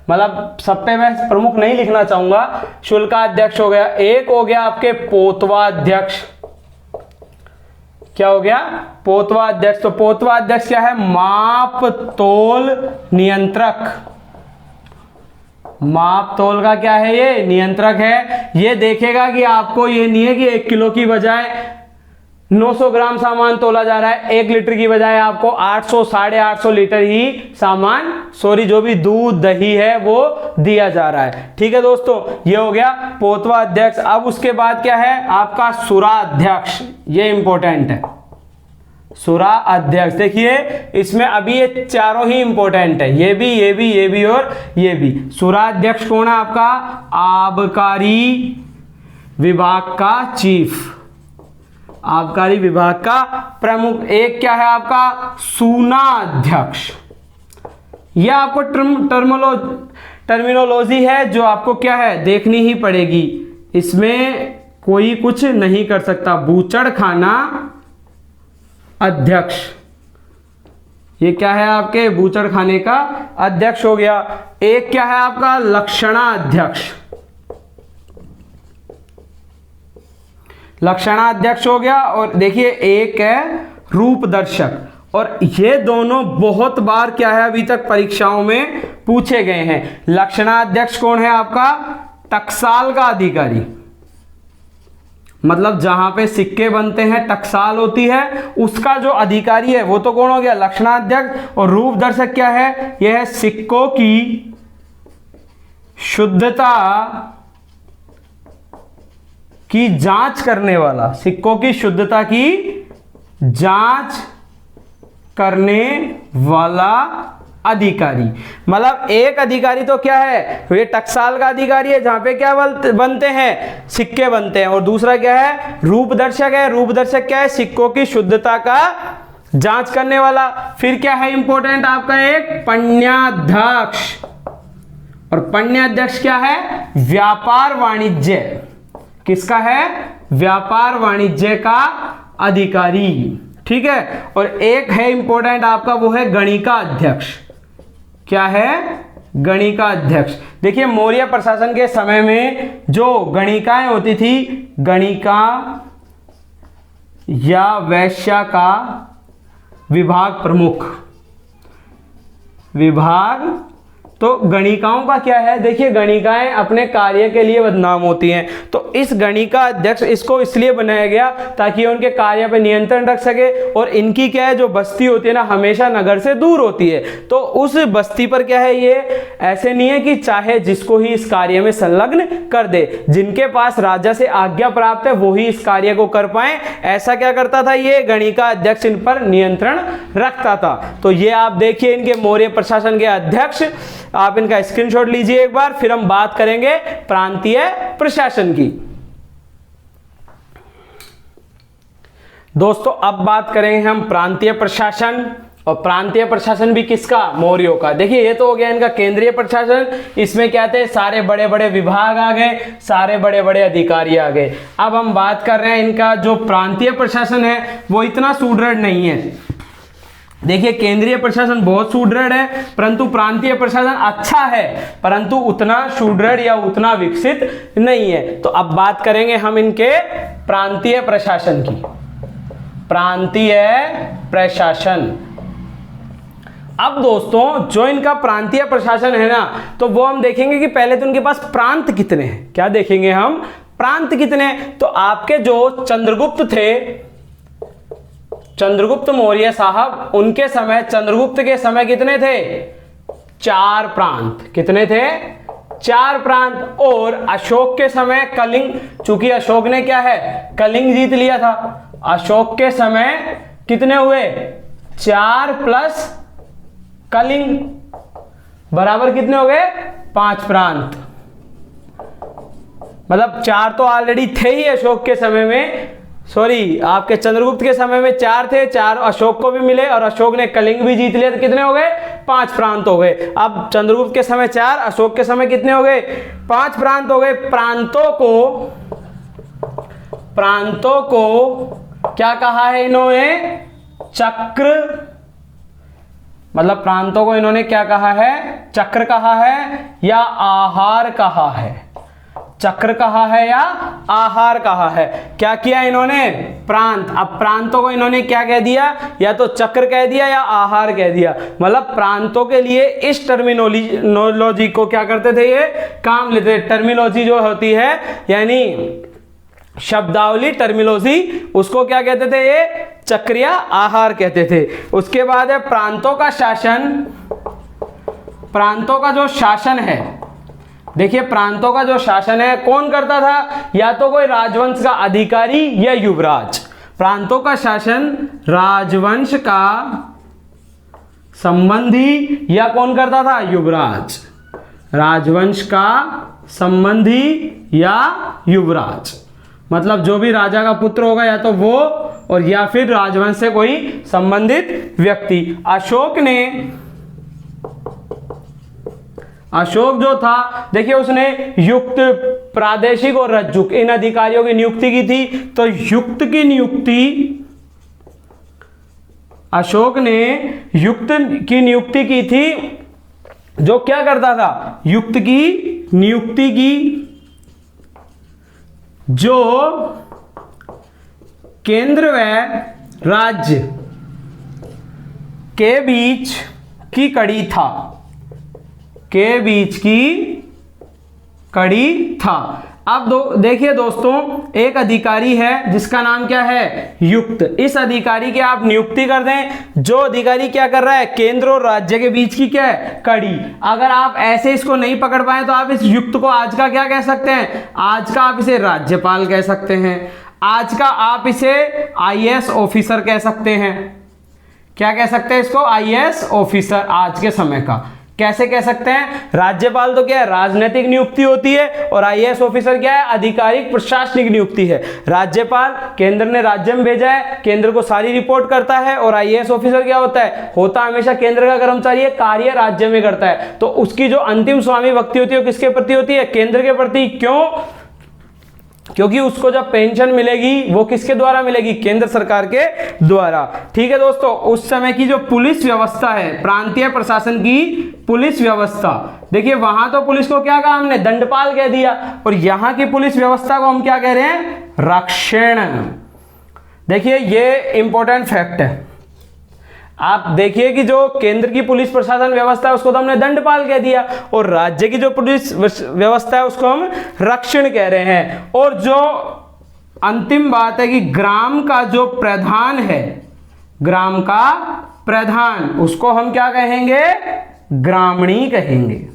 मतलब सब पे मैं प्रमुख नहीं लिखना चाहूंगा। शुल्काध्यक्ष हो गया। एक हो गया आपके पोतवा अध्यक्ष। क्या हो गया, पोतवा अध्यक्ष। तो पोतवा अध्यक्ष क्या है, माप तोल नियंत्रक। माप तोल का क्या है, ये नियंत्रक है। ये देखेगा कि आपको ये नहीं है कि 1 किलो की बजाय 900 ग्राम सामान तोला जा रहा है, 1 लीटर की बजाय आपको 800 850 लीटर ही सामान, जो भी दूध दही है वो दिया जा रहा है। ठीक है दोस्तों, ये हो गया पोतवा अध्यक्ष। अब उसके बाद क्या है आपका सुरा अध्यक्ष। ये इंपॉर्टेंट है, सुरा अध्यक्ष। देखिए इसमें अभी ये चारों ही इंपॉर्टेंट है, ये भी ये भी ये भी और ये भी। सुरा अध्यक्ष कौन है आपका, आबकारी विभाग का चीफ, आबकारी विभाग का प्रमुख। एक क्या है आपका सूना अध्यक्ष। यह आपको टर्मिनोलॉजी है जो आपको क्या है देखनी ही पड़ेगी। इसमें कोई कुछ नहीं कर सकता। बूचड़खाना अध्यक्ष, ये क्या है आपके बूचड़खाने का अध्यक्ष हो गया। एक क्या है आपका लक्षणाध्यक्ष, लक्षणाध्यक्ष हो गया। और देखिए एक है रूपदर्शक, और ये दोनों बहुत बार क्या है अभी तक परीक्षाओं में पूछे गए हैं। लक्षणाध्यक्ष कौन है आपका, टकसाल का अधिकारी, मतलब जहां पे सिक्के बनते हैं टकसाल होती है उसका जो अधिकारी है वो तो कौन हो गया, लक्षणाध्यक्ष। और रूपदर्शक क्या है, यह है सिक्कों की शुद्धता की जांच करने वाला, सिक्कों की शुद्धता की जांच करने वाला अधिकारी। मतलब एक अधिकारी तो क्या है, ये टकसाल का अधिकारी है जहां पे क्या बनते हैं, सिक्के बनते हैं। और दूसरा क्या है, रूपदर्शक है। रूपदर्शक क्या है, सिक्कों की शुद्धता का जांच करने वाला। फिर क्या है इंपॉर्टेंट आपका, एक पण्याध्यक्ष। और पण्याध्यक्ष क्या है, व्यापार वाणिज्य, किसका है, व्यापार वाणिज्य का अधिकारी, ठीक है। और एक है इंपॉर्टेंट आपका, वो है गणिका अध्यक्ष। क्या है, गणिका अध्यक्ष। देखिए मौर्य प्रशासन के समय में जो गणिकाएं होती थी, गणिका या वैश्या का विभाग प्रमुख, विभाग, तो गणिकाओं का क्या है, देखिए गणिकाएं अपने कार्य के लिए बदनाम होती हैं, तो इस गणिका अध्यक्ष इसको इसलिए बनाया गया ताकि उनके कार्य पे नियंत्रण रख सके। और इनकी क्या है, जो बस्ती होती है ना हमेशा नगर से दूर होती है, तो उस बस्ती पर क्या है, ये ऐसे नहीं है कि चाहे जिसको ही इस कार्य में संलग्न कर दे, जिनके पास राजा से आज्ञा प्राप्त है वो ही इस कार्य को कर पाए, ऐसा क्या करता था ये गणिका अध्यक्ष इन पर नियंत्रण रखता था। तो ये आप देखिए इनके मौर्य प्रशासन के अध्यक्ष, आप इनका स्क्रीनशॉट लीजिए एक बार, फिर हम बात करेंगे प्रांतीय प्रशासन की। दोस्तों अब बात करेंगे हम प्रांतीय प्रशासन, और प्रांतीय प्रशासन भी किसका, मौर्यों का। देखिए ये तो हो गया इनका केंद्रीय प्रशासन, इसमें क्या थे, सारे बड़े बड़े विभाग आ गए, सारे बड़े बड़े अधिकारी आ गए। अब हम बात कर रहे हैं इनका जो प्रांतीय प्रशासन है वो इतना सुदृढ़ नहीं है। देखिए केंद्रीय प्रशासन बहुत सुदृढ़ है, परंतु प्रांतीय प्रशासन अच्छा है परंतु उतना सुदृढ़ या उतना विकसित नहीं है। तो अब बात करेंगे हम इनके प्रांतीय प्रशासन की। प्रांतीय प्रशासन, अब दोस्तों जो इनका प्रांतीय प्रशासन है ना, तो वो हम देखेंगे कि पहले तो उनके पास प्रांत कितने हैं। क्या देखेंगे हम, प्रांत कितने। तो आपके जो चंद्रगुप्त थे, चंद्रगुप्त मौर्य साहब, उनके समय, चंद्रगुप्त के समय कितने थे, 4 प्रांत। कितने थे, 4 प्रांत। और अशोक के समय कलिंग, चूंकि अशोक ने क्या है, कलिंग जीत लिया था, अशोक के समय कितने हुए, 4 प्लस कलिंग बराबर कितने हो गए, 5 प्रांत। मतलब 4 तो ऑलरेडी थे ही अशोक के समय में, सॉरी आपके चंद्रगुप्त के समय में 4 थे, 4 अशोक को भी मिले और अशोक ने कलिंग भी जीत लिया, तो कितने हो गए, 5 प्रांत हो गए। अब चंद्रगुप्त के समय 4, अशोक के समय कितने हो गए, 5 प्रांत हो गए। प्रांतों को क्या कहा है इन्होंने, चक्र, मतलब प्रांतों को इन्होंने क्या कहा है, चक्र कहा है या आहार कहा है, चक्र कहा है या आहार कहा है। क्या किया इन्होंने, प्रांत। अब प्रांतों को इन्होंने क्या कह दिया, या तो चक्र कह दिया या आहार कह दिया। मतलब प्रांतों के लिए इस टर्मिनोलॉजी को क्या करते थे, ये काम लेते थे। टर्मिनोलॉजी जो होती है यानी शब्दावली, टर्मिनोलॉजी, उसको क्या कहते थे, ये चक्र या आहार कहते थे। उसके बाद है प्रांतों का शासन। प्रांतों का जो शासन है, देखिए प्रांतों का जो शासन है कौन करता था, या तो कोई राजवंश का अधिकारी या युवराज। प्रांतों का शासन राजवंश का संबंधी या कौन करता था, युवराज। राजवंश का संबंधी या युवराज, मतलब जो भी राजा का पुत्र होगा या तो वो, और या फिर राजवंश से कोई संबंधित व्यक्ति। अशोक जो था, देखिए उसने युक्त प्रादेशिक और रज्जुक इन अधिकारियों की नियुक्ति की थी। तो युक्त की नियुक्ति, अशोक ने युक्त की नियुक्ति की थी, जो क्या करता था, युक्त की नियुक्ति की, जो केंद्र व राज्य के बीच की कड़ी था, के बीच की कड़ी था। अब देखिए दोस्तों, एक अधिकारी है जिसका नाम क्या है, युक्त। इस अधिकारी की आप नियुक्ति कर दें। जो अधिकारी क्या कर रहा है, केंद्र और राज्य के बीच की क्या है, कड़ी। अगर आप ऐसे इसको नहीं पकड़ पाए तो आप इस युक्त को आज का क्या कह सकते हैं, आज का आप इसे राज्यपाल कह सकते हैं, आज का आप इसे आईएएस ऑफिसर कह सकते हैं। क्या कह सकते हैं इसको, आईएएस ऑफिसर आज के समय का। कैसे कह सकते हैं, राज्यपाल तो क्या है, राजनीतिक नियुक्ति होती है, और आईएएस ऑफिसर क्या है, आधिकारिक प्रशासनिक नियुक्ति है। राज्यपाल केंद्र ने राज्य में भेजा है, केंद्र को सारी रिपोर्ट करता है, और आईएएस ऑफिसर क्या होता है, होता हमेशा केंद्र का कर्मचारी है, कार्य राज्य में करता है। तो उसकी जो अंतिम स्वामी भक्ति होती है वो किसके प्रति होती है, केंद्र के प्रति। क्यों, क्योंकि उसको जब पेंशन मिलेगी वो किसके द्वारा मिलेगी, केंद्र सरकार के द्वारा। ठीक है दोस्तों, उस समय की जो पुलिस व्यवस्था है, प्रांतीय प्रशासन की पुलिस व्यवस्था, देखिए वहां तो पुलिस को क्या कहा हमने, दंडपाल कह दिया, और यहां की पुलिस व्यवस्था को हम क्या कह रहे हैं, रक्षण। देखिए ये इंपॉर्टेंट फैक्ट है। आप देखिए कि जो केंद्र की पुलिस प्रशासन व्यवस्था है उसको तो हमने दंडपाल कह दिया, और राज्य की जो पुलिस व्यवस्था है उसको हम रक्षण कह रहे हैं। और जो अंतिम बात है कि ग्राम का जो प्रधान है, ग्राम का प्रधान, उसको हम क्या कहेंगे, ग्रामणी कहेंगे।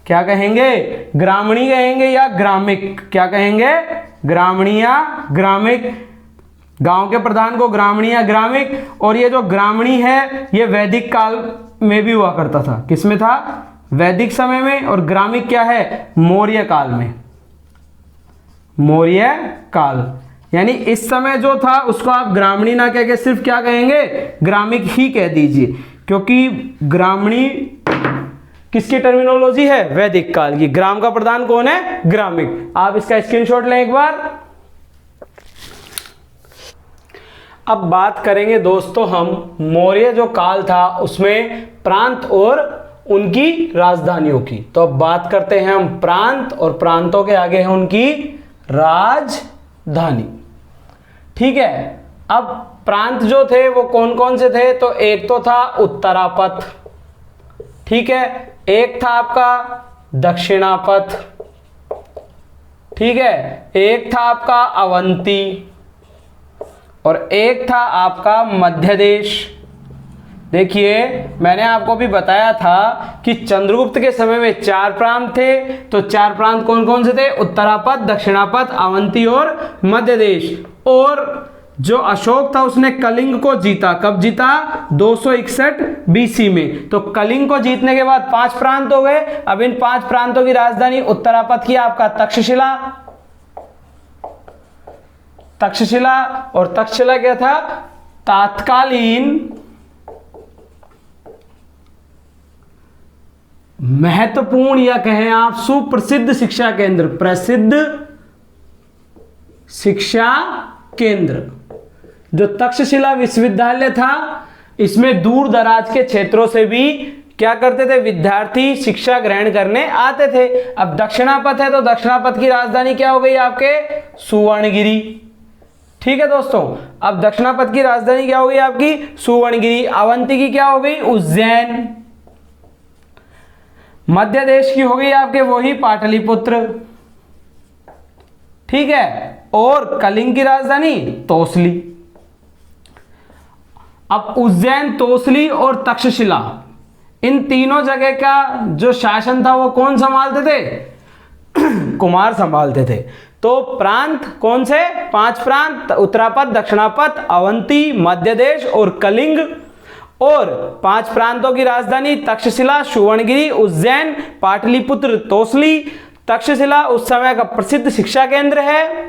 क्या कहेंगे, ग्रामणी कहेंगे या ग्रामिक, क्या कहेंगे, ग्रामणी या ग्रामिक। गांव के प्रधान को ग्रामणी या ग्रामिक। और ये जो ग्रामणी है ये वैदिक काल में भी हुआ करता था। किसमें था, वैदिक समय में। और ग्रामिक क्या है, मौर्य काल में, मौर्य काल। यानी इस समय जो था उसको आप ग्रामणी ना कह के सिर्फ क्या कहेंगे, ग्रामिक ही कह दीजिए, क्योंकि ग्रामणी किसकी टर्मिनोलॉजी है, वैदिक काल की। ग्राम का प्रधान कौन है, ग्रामिक। आप इसका स्क्रीनशॉट लें एक बार। अब बात करेंगे दोस्तों हम मौर्य जो काल था उसमें प्रांत और उनकी राजधानियों की। तो अब बात करते हैं हम प्रांत, और प्रांतों के आगे है उनकी राजधानी। ठीक है, अब प्रांत जो थे वो कौन कौन से थे, तो एक तो था उत्तरापथ, ठीक है, एक था आपका दक्षिणापथ, ठीक है, एक था आपका अवंती, और एक था आपका मध्य देश। देखिए मैंने आपको भी बताया था कि चंद्रगुप्त के समय में 4 प्रांत थे। तो 4 प्रांत कौन कौन से थे, उत्तरापथ, दक्षिणापथ, अवंती और मध्य देश। और जो अशोक था उसने कलिंग को जीता। कब जीता, 261 बीसी में। तो कलिंग को जीतने के बाद 5 प्रांत हो गए। अब इन 5 प्रांतों की राजधानी उत्तरापथ की आपका तक्षशिला, तक्षशिला। और तक्षशिला क्या था, तात्कालीन महत्वपूर्ण या कहें आप सुप्रसिद्ध शिक्षा केंद्र, प्रसिद्ध शिक्षा केंद्र। जो तक्षशिला विश्वविद्यालय था इसमें दूर दराज के क्षेत्रों से भी क्या करते थे, विद्यार्थी शिक्षा ग्रहण करने आते थे। अब दक्षिणापथ है तो दक्षिणापथ की राजधानी क्या हो गई आपके, सुवर्णगिरी। ठीक है दोस्तों, अब दक्षिणापथ की राजधानी क्या हो गई आपकी, सुवर्णगिरी। अवंती की क्या हो गई, उज्जैन। मध्य देश की हो गई आपके वही पाटलिपुत्र, ठीक है। और कलिंग की राजधानी तोसली। अब उज्जैन, तोसली और तक्षशिला, इन तीनों जगह का जो शासन था वो कौन संभालते थे, कुमार संभालते थे। तो प्रांत कौन से, 5 प्रांत, उत्तरापथ, दक्षिणापथ, अवंती, मध्य देश और कलिंग। और 5 प्रांतों की राजधानी तक्षशिला, सुवर्णगिरी, उज्जैन, पाटलिपुत्र, तोसली। तक्षशिला उस समय का प्रसिद्ध शिक्षा केंद्र है,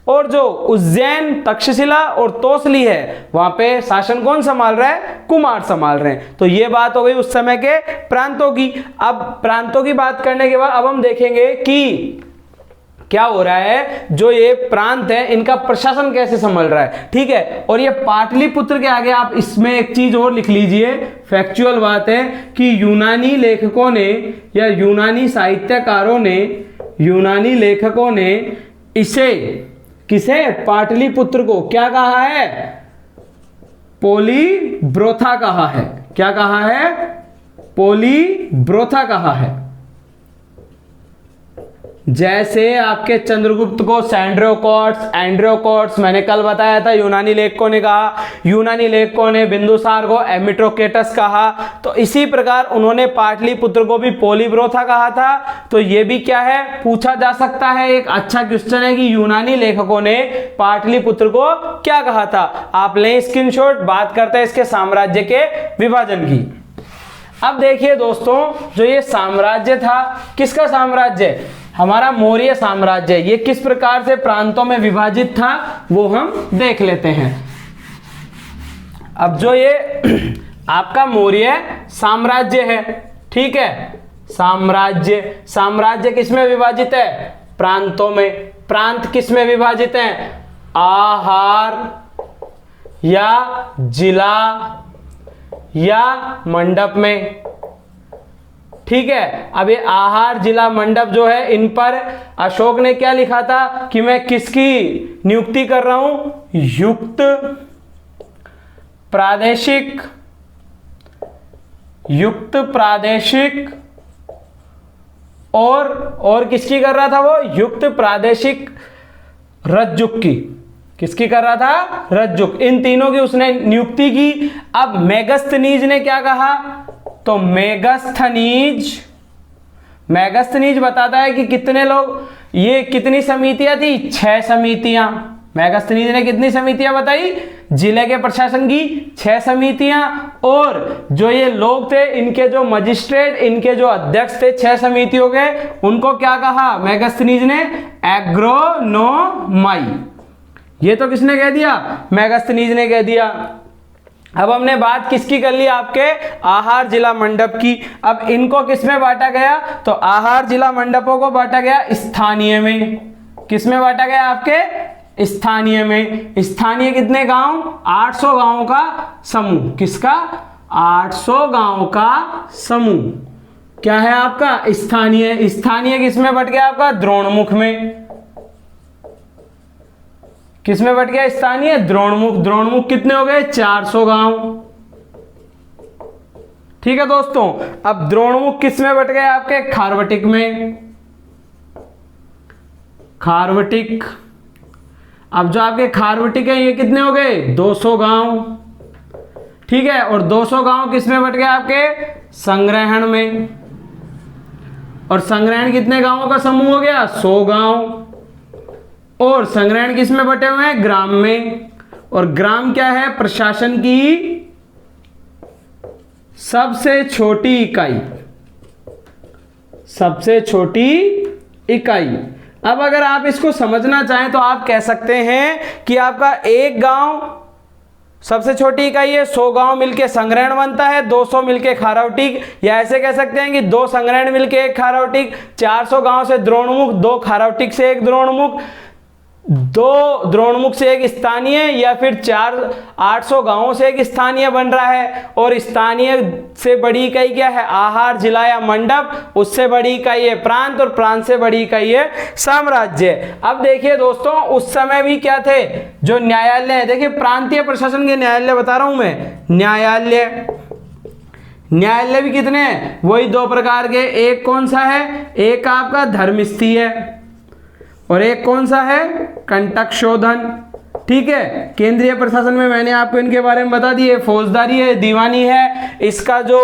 और जो उज्जैन, तक्षशिला और तोसली है वहां पे शासन कौन संभाल रहा है, कुमार संभाल रहे हैं। तो ये बात हो गई उस समय के प्रांतों की। अब प्रांतों की बात करने के बाद अब हम देखेंगे कि क्या हो रहा है, जो ये प्रांत है इनका प्रशासन कैसे संभल रहा है, ठीक है। और ये पाटलिपुत्र के आगे आप इसमें एक चीज और लिख लीजिए, फैक्चुअल बात है कि यूनानी लेखकों ने या यूनानी लेखकों ने इसे, किसे, पाटलिपुत्र को क्या कहा है, पोलीब्रोथा कहा है। क्या कहा है, पोलीब्रोथा कहा है। जैसे आपके चंद्रगुप्त को एंड्रोकोट्स मैंने कल बताया था, यूनानी लेखकों ने कहा, यूनानी लेखकों ने बिंदुसार को एमिट्रोकेटस कहा, तो इसी प्रकार उन्होंने पाटलिपुत्र को भी पोलीब्रोथा कहा था। तो ये भी क्या है, पूछा जा सकता है, एक अच्छा क्वेश्चन है कि यूनानी लेखकों ने पाटलिपुत्र को क्या कहा था। आप लें स्क्रीनशॉट, बात करते हैं इसके साम्राज्य के विभाजन की। अब देखिए दोस्तों, जो ये साम्राज्य था, किसका साम्राज्य, हमारा मौर्य साम्राज्य, ये किस प्रकार से प्रांतों में विभाजित था वो हम देख लेते हैं। अब जो ये आपका मौर्य साम्राज्य है, ठीक है, साम्राज्य किस में विभाजित है, प्रांतों में। प्रांत किस में विभाजित है, आहार या जिला या मंडप में, ठीक है। अब ये आहार, जिला, मंडप जो है, इन पर अशोक ने क्या लिखा था कि मैं किसकी नियुक्ति कर रहा हूं, युक्त प्रादेशिक और किसकी कर रहा था वो, युक्त प्रादेशिक रज्जुक की, किसकी कर रहा था, रज्जुक, इन तीनों की उसने नियुक्ति की। अब मेगस्थनीज ने क्या कहा, तो मेगस्थनीज बताता है कि कितने लोग, ये कितनी समितियां थी, 6 समितियां। मेगस्थनीज ने कितनी समितियां बताई, जिले के प्रशासन की 6 समितियां, और जो ये लोग थे, इनके जो मजिस्ट्रेट, इनके जो अध्यक्ष थे 6 समितियों के, उनको क्या कहा मेगस्थनीज ने, एग्रोनोमाई। ये तो किसने कह दिया, मेगस्थनीज ने कह दिया। अब हमने बात किसकी कर ली, आपके आहार, जिला, मंडप की। अब इनको किसमें बांटा गया, तो आहार, जिला, मंडपों को बांटा गया स्थानीय में। किसमें बांटा गया, आपके स्थानीय में। स्थानीय कितने गांव, 800 गांवों का समूह। किसका, 800 गांव का समूह क्या है आपका, स्थानीय। स्थानीय किसमें बट गया आपका, द्रोणमुख में। किसमें बट गया स्थानीय, द्रोणमुख कितने हो गए, 400 गांव, ठीक है दोस्तों। अब द्रोणमुख किसमें बट गए आपके, खारवटिक में, खारवटिक। अब जो आपके खारवटिक है, ये कितने हो गए, 200 गांव, ठीक है। और 200 गांव किसमें बट गए आपके, संग्रहण में। और संग्रहण कितने गांवों का समूह हो गया, 100 गांव। और संग्रहण किस में बटे हुए हैं, ग्राम में। और ग्राम क्या है, प्रशासन की सबसे छोटी इकाई, सबसे छोटी इकाई। अब अगर आप इसको समझना चाहें तो आप कह सकते हैं कि आपका एक गांव सबसे छोटी इकाई है, 100 गांव मिलके संग्रहण बनता है, 200 मिलके खारवटिक, या ऐसे कह सकते हैं कि 2 संग्रहण मिलके 1 खारवटिक, 400 गांव से द्रोणमुख, 2 खारवटिक से 1 द्रोणमुख, 2 द्रोणमुख से 1 स्थानीय, या फिर 800 गांवों से 1 स्थानीय बन रहा है। और स्थानीय से बड़ी इकाई क्या है, आहार, जिला या मंडप, उससे बड़ी इकाई है प्रांत, और प्रांत से बड़ी इकाई है साम्राज्य। अब देखिए दोस्तों, उस समय भी क्या थे, जो न्यायालय है, देखिए प्रांतीय प्रशासन के न्यायालय बता रहा हूं मैं, न्यायालय भी कितने हैं, वही 2 प्रकार के। एक कौन सा है, एक आपका धर्मस्थी है, और एक कौन सा है, कंटक शोधन, ठीक है। केंद्रीय प्रशासन में मैंने आपको इनके बारे में बता दिए, फौजदारी है, दीवानी है, इसका जो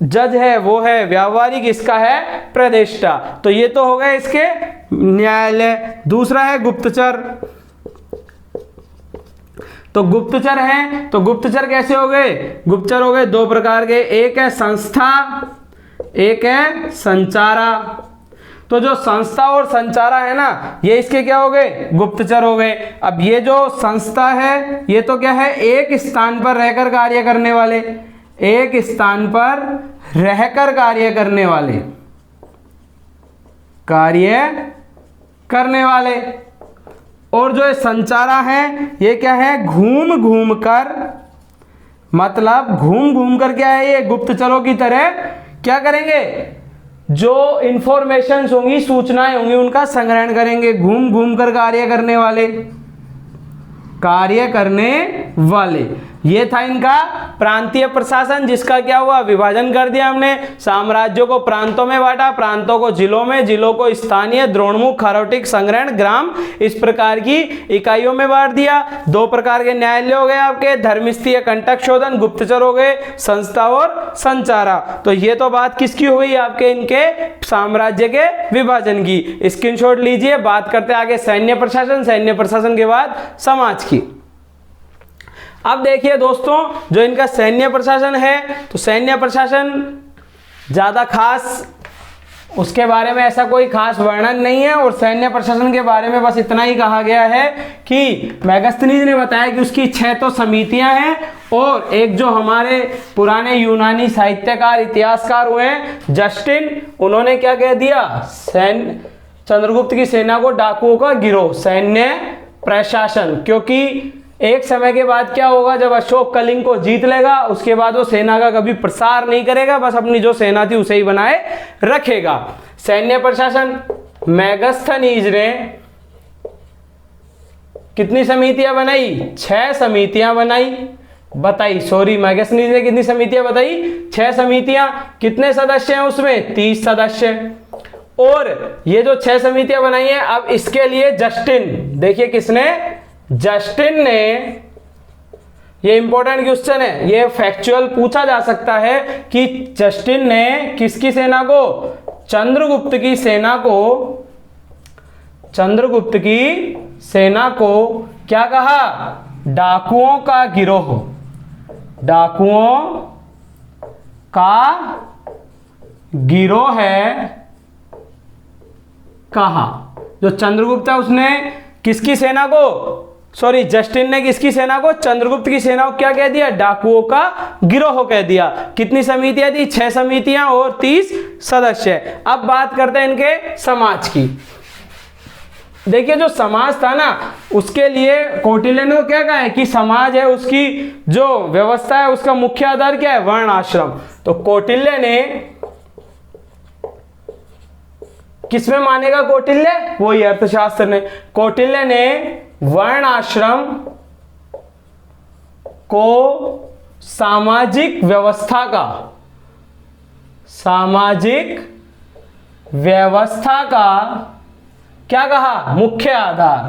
जज है वो है व्यावहारिक, इसका है प्रतिष्ठा। तो ये तो हो गए इसके न्यायालय। दूसरा है गुप्तचर। तो गुप्तचर है, तो गुप्तचर कैसे हो गए, गुप्तचर हो गए 2 प्रकार के, एक है संस्था, एक है संचारा। तो जो संस्था और संचारा है ना, ये इसके क्या हो गए, गुप्तचर हो गए। अब ये जो संस्था है, ये तो क्या है, एक स्थान पर रहकर कार्य करने वाले, एक स्थान पर रहकर कार्य करने वाले, कार्य करने वाले। और जो ये संचारा है ये क्या है, घूम घूम कर, मतलब घूम घूम कर क्या है, ये गुप्तचरों की तरह क्या करेंगे, जो इंफॉर्मेशंस होंगी, सूचनाएं होंगी, उनका संग्रहण करेंगे। घूम घूम कर कार्य करने वाले, कार्य करने वाले, ये था इनका प्रांतीय प्रशासन, जिसका क्या हुआ, विभाजन कर दिया हमने। साम्राज्यों को प्रांतों में बांटा, प्रांतों को जिलों में, जिलों को स्थानीय, द्रोणमुख, खरौटिक, संग्रहण, ग्राम, इस प्रकार की इकाइयों में बांट दिया। दो प्रकार के न्यायालय हो गए आपके, धर्मस्थीय, कंटक शोधन, गुप्तचर हो गए, संस्था और संचारा। तो ये तो बात किसकी हो गई, आपके इनके साम्राज्य के विभाजन की। स्क्रीनशॉट लीजिए। बात करते आगे सैन्य प्रशासन, सैन्य प्रशासन के बाद समाज की। अब देखिए दोस्तों, जो इनका सैन्य प्रशासन है, तो सैन्य प्रशासन ज्यादा खास, उसके बारे में ऐसा कोई खास वर्णन नहीं है। और सैन्य प्रशासन के बारे में बस इतना ही कहा गया है कि मेगास्थनीज ने बताया कि उसकी 6 तो समितियां हैं, और एक जो हमारे पुराने यूनानी साहित्यकार, इतिहासकार हुए हैं जस्टिन, उन्होंने क्या कह दिया, चंद्रगुप्त की सेना को डाकुओं का गिरोह, सैन्य प्रशासन। क्योंकि एक समय के बाद क्या होगा, जब अशोक कलिंग को जीत लेगा, उसके बाद वो सेना का कभी प्रसार नहीं करेगा, बस अपनी जो सेना थी उसे ही बनाए रखेगा। सैन्य प्रशासन, मेगास्थनीज ने कितनी समितियां बनाई, 6 समितियां बनाई, बताई, सॉरी, मेगास्थनीज ने कितनी समितियां बताई, 6 समितियां। कितने सदस्य हैं उसमें, 30 सदस्य। और ये जो 6 समितियां बनाई हैं, अब इसके लिए जस्टिन, देखिए किसने, जस्टिन ने, ये इंपॉर्टेंट क्वेश्चन है, ये फैक्चुअल पूछा जा सकता है कि जस्टिन ने किसकी सेना को, चंद्रगुप्त की सेना को, चंद्रगुप्त की सेना को क्या कहा, डाकुओं का गिरोह, डाकुओं का गिरोह है कहा। जो चंद्रगुप्त है उसने किसकी सेना को, सॉरी, जस्टिन ने किसकी सेना को, चंद्रगुप्त की सेना को क्या कह दिया, डाकुओं का गिरोह कह दिया। कितनी समितियां थी, 6 समितियां और 30 सदस्य। अब बात करते हैं इनके समाज की। देखिए जो समाज था ना, उसके लिए कौटिल्य ने क्या कहा है कि समाज है, उसकी जो व्यवस्था है, उसका मुख्य आधार क्या है, वर्ण आश्रम। तो कौटिल्य ने किसमें मानेगा, कौटिल्य, वही अर्थशास्त्र ने, कौटिल्य ने वर्ण आश्रम को सामाजिक व्यवस्था का, सामाजिक व्यवस्था का क्या कहा, मुख्य आधार,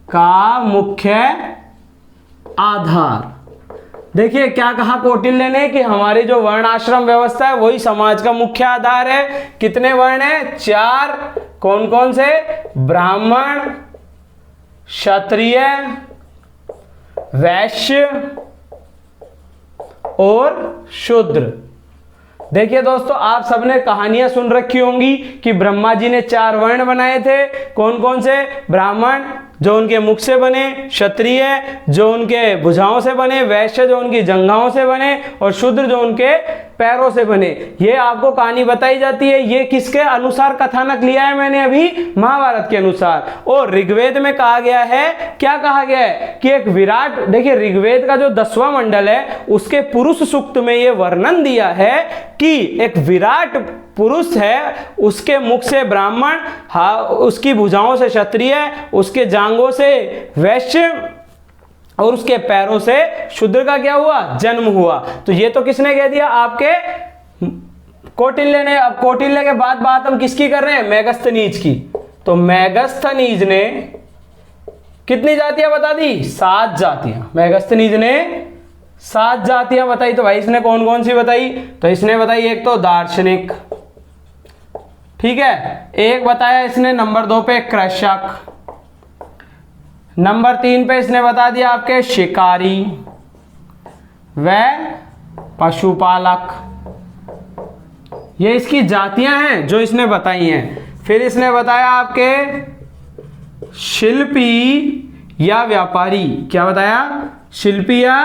का मुख्य आधार। देखिए क्या कहा कौटिल्य ने कि हमारी जो वर्ण आश्रम व्यवस्था है वही समाज का मुख्य आधार है। कितने वर्ण है, 4। कौन कौन से, ब्राह्मण, क्षत्रिय, वैश्य और शूद्र। देखिए दोस्तों, आप सबने कहानियां सुन रखी होंगी कि ब्रह्मा जी ने 4 वर्ण बनाए थे। कौन कौन से, ब्राह्मण जो उनके मुख से बने, क्षत्रिय जो उनके भुजाओं से बने, वैश्य जो उनकी जंघाओं से बने, और शूद्र जो उनके पैरों से बने। ये आपको कहानी बताई जाती है। ये किसके अनुसार कथानक लिया है मैंने अभी, महाभारत के अनुसार। और ऋग्वेद में कहा गया है, क्या कहा गया है कि एक विराट, देखिए ऋग्वेद का जो 10वां मंडल है उसके पुरुष सूक्त में ये वर्णन दिया है कि एक विराट पुरुष है, उसके मुख से ब्राह्मण, उसकी भुजाओं से क्षत्रिय, उसके जांघों से वैश्य और उसके पैरों से शूद्र का क्या हुआ, जन्म हुआ। तो ये तो किसने कह दिया, आपके कौटिल्य ने। अब कौटिल्य के बाद बात हम किसकी कर रहे हैं, मेगास्थनीज की। तो मेगास्थनीज ने कितनी जातियां बता दी, 7 जातियां। मेगास्थनीज ने 7 जातियां बताई। तो भाई इसने कौन कौन सी बताई, तो इसने बताई एक तो दार्शनिक, ठीक है, एक बताया इसने नंबर 2 पे कृषक, नंबर 3 पे इसने बता दिया आपके शिकारी व पशुपालक। ये इसकी जातियां हैं जो इसने बताई हैं। फिर इसने बताया आपके शिल्पी या व्यापारी, क्या बताया, शिल्पी या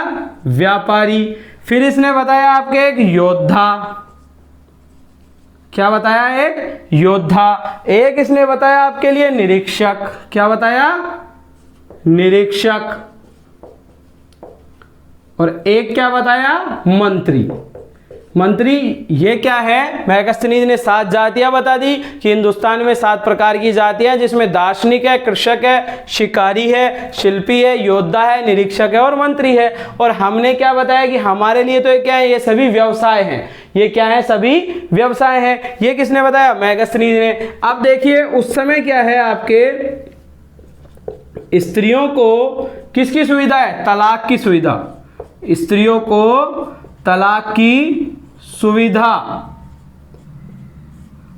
व्यापारी। फिर इसने बताया आपके एक योद्धा, क्या बताया? एक योद्धा। एक इसने बताया आपके लिए निरीक्षक। क्या बताया? निरीक्षक। और एक क्या बताया? मंत्री। मंत्री ये क्या है? मैगस्थनीज ने 7 जातियां बता दी कि हिंदुस्तान में 7 प्रकार की जातियां, जिसमें दार्शनिक है, कृषक है, शिकारी है, शिल्पी है, योद्धा है, निरीक्षक है और मंत्री है। और हमने क्या बताया कि हमारे लिए तो ये क्या है? ये सभी व्यवसाय हैं। ये क्या है? सभी व्यवसाय हैं। ये किसने बताया? मैगस्थनीज ने। अब देखिए उस समय क्या है, आपके स्त्रियों को किसकी सुविधा है? तलाक की सुविधा। स्त्रियों को तलाक की सुविधा।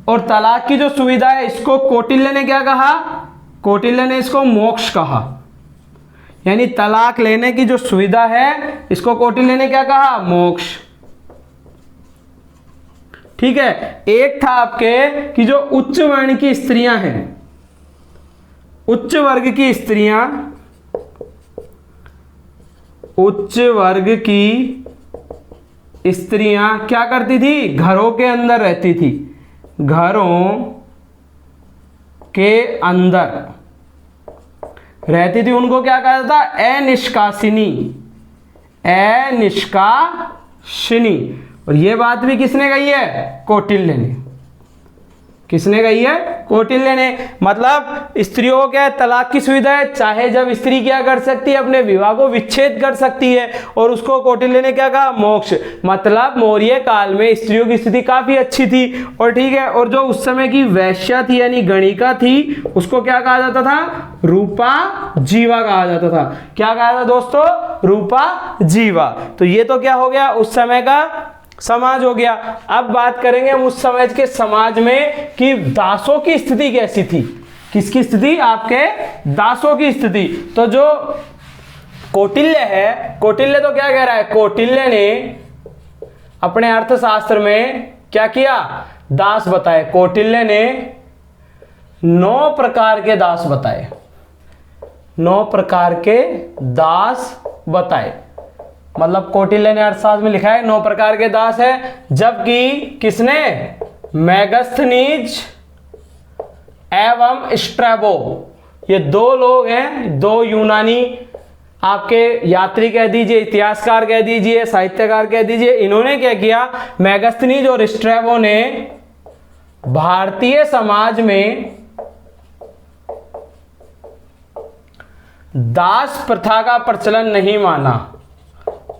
और तलाक की जो सुविधा है, इसको कौटिल्य ने क्या कहा? कौटिल्य ने इसको मोक्ष कहा। यानी तलाक लेने की जो सुविधा है, इसको कौटिल्य ने क्या कहा? मोक्ष। ठीक है। एक था आपके कि जो उच्च वर्ण की स्त्रियां हैं, उच्च वर्ग की स्त्रियां, उच्च वर्ग की स्त्रियां क्या करती थी? घरों के अंदर रहती थी। घरों के अंदर रहती थी। उनको क्या कहा जाता? अनिष्कासिनी। अनिष्कासिनी। और ये बात भी किसने कही है? कौटिल्य ने। किसने कही है? कौटिल्य ने। मतलब स्त्रियों को क्या है? तलाक की सुविधा है। चाहे जब स्त्री क्या कर सकती है? अपने विवाह को विच्छेद कर सकती है। और उसको कौटिल्य ने क्या कहा? मोक्ष। मतलब मौर्य काल में स्त्रियों की स्थिति काफी अच्छी थी। और ठीक है, और जो उस समय की वैश्या थी यानी गणिका थी, उसको क्या कहा जाता था? रूपा जीवा कहा जाता था। क्या कहा था दोस्तों? रूपा जीवा। तो ये तो क्या हो गया? उस समय का समाज हो गया। अब बात करेंगे हम उस समय के समाज में कि दासों की स्थिति कैसी थी। किसकी स्थिति? आपके दासों की स्थिति। तो जो कौटिल्य है, कौटिल्य तो क्या कह रहा है? कौटिल्य ने अपने अर्थशास्त्र में क्या किया? दास बताए। कौटिल्य ने 9 प्रकार के दास बताए। 9 प्रकार के दास बताए। मतलब कौटिल्य ने अर्थशास्त्र में लिखा है 9 प्रकार के दास है। जबकि किसने? मैगस्थनीज एवं स्ट्रैबो, ये 2 लोग हैं, 2 यूनानी आपके यात्री कह दीजिए, इतिहासकार कह दीजिए, साहित्यकार कह दीजिए। इन्होंने क्या किया? मैगस्थनीज और स्ट्रैबो ने भारतीय समाज में दास प्रथा का प्रचलन नहीं माना।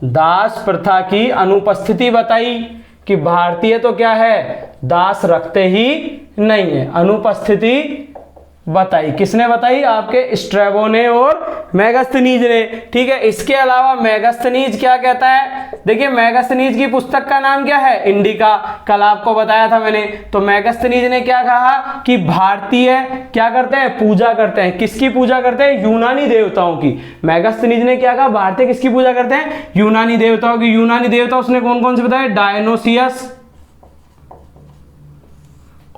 दास प्रथा की अनुपस्थिति बताई कि भारतीय तो क्या है? दास रखते ही नहीं है। अनुपस्थिति बताई। किसने बताई? आपके स्ट्रैबो ने और मैगस्थनीज ने। ठीक है। इसके अलावा मैगस्थनीज क्या कहता है? देखिए मैगस्थनीज की पुस्तक का नाम क्या है? इंडिका। कल आपको बताया था मैंने। तो मैगस्थनीज ने क्या कहा कि भारतीय क्या करते हैं? पूजा करते हैं। किसकी पूजा करते हैं? यूनानी देवताओं की। मैगस्थनीज ने क्या कहा? भारतीय किसकी पूजा करते हैं? यूनानी देवताओं की। यूनानी देवता उसने कौन कौन से बताए? डायनोसियस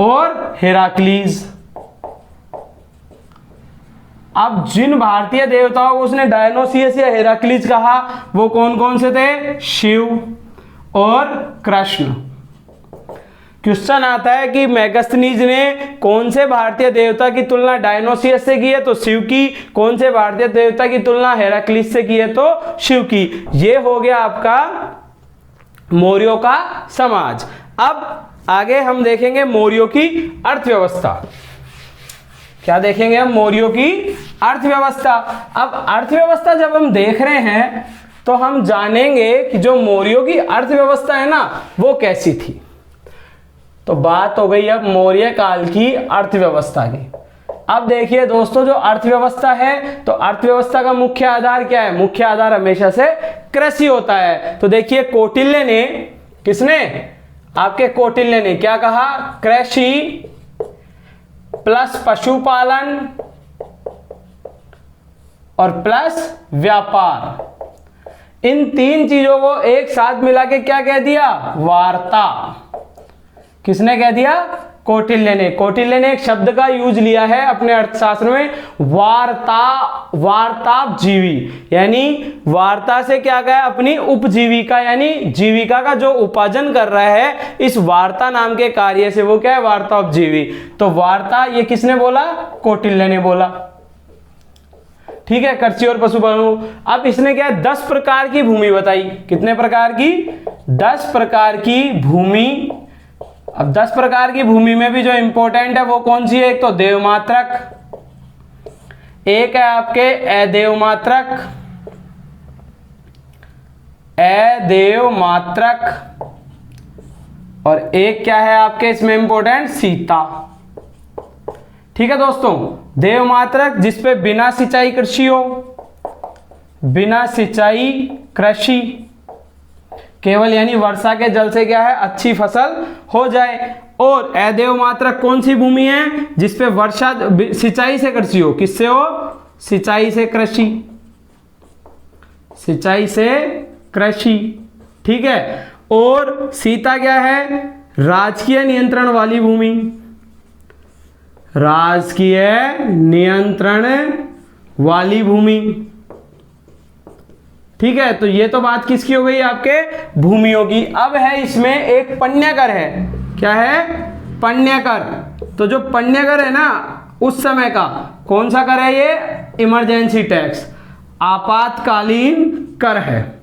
और हेराक्लीज। अब जिन भारतीय देवताओं को उसने डायनोसियस या हेराक्लीज कहा, वो कौन कौन से थे? शिव और कृष्ण। क्वेश्चन आता है कि मैगस्थनीज ने कौन से भारतीय देवता की तुलना डायनोसियस से की है? तो शिव की। कौन से भारतीय देवता की तुलना हेराक्लीज से की है? तो शिव की। ये हो गया आपका मौर्यों का समाज। अब आगे हम देखेंगे मौर्यों की अर्थव्यवस्था। क्या देखेंगे हम? मौर्यों की अर्थव्यवस्था। अब अर्थव्यवस्था जब हम देख रहे हैं तो हम जानेंगे कि जो मौर्यों की अर्थव्यवस्था है ना, वो कैसी थी। तो बात हो गई अब मौर्य काल की अर्थव्यवस्था की। अब देखिए दोस्तों, जो अर्थव्यवस्था है, तो अर्थव्यवस्था का मुख्य आधार क्या है? मुख्य आधार हमेशा से कृषि होता है। तो देखिए कौटिल्य ने, किसने? आपके कौटिल्य ने क्या कहा? कृषि प्लस पशुपालन और प्लस व्यापार, इन 3 चीजों को एक साथ मिला के क्या कह दिया? वार्ता। किसने कह दिया? कौटिल्य ने एक शब्द का यूज लिया है अपने अर्थशास्त्र में, वार्ताप जीवी, यानी वार्ता से क्या कहा, अपनी उपजीविका यानी जीविका का जो उपार्जन कर रहा है इस वार्ता नाम के कार्य से, वो क्या है, वार्तापजीवी। तो वार्ता ये किसने बोला, कौटिल्य ने बोला। ठीक है, कृषि और पशुपालन। अब इसने क्या है 10 प्रकार की भूमि बताई। कितने प्रकार की, 10 प्रकार की भूमि। अब 10 प्रकार की भूमि में भी जो इंपॉर्टेंट है वो कौन सी है, एक तो देवमात्रक, एक है आपके अदेवमात्रक, और एक क्या है आपके इसमें इंपॉर्टेंट, सीता। ठीक है दोस्तों, देवमात्रक जिसपे बिना सिंचाई कृषि हो, बिना सिंचाई कृषि, केवल यानी वर्षा के जल से क्या है अच्छी फसल हो जाए। और अदेवमात्रक कौन सी भूमि है, जिसपे वर्षा सिंचाई से कृषि हो, किससे हो, सिंचाई से कृषि, सिंचाई से कृषि। ठीक है, और सीता क्या है, राजकीय नियंत्रण वाली भूमि, राजकीय नियंत्रण वाली भूमि। ठीक है, तो ये तो बात किसकी हो गई, आपके भूमियों की। अब है इसमें एक पण्यकर है, क्या है, पण्यकर। तो जो पण्यकर है ना उस समय का, कौन सा कर है ये, इमरजेंसी टैक्स, आपातकालीन कर है।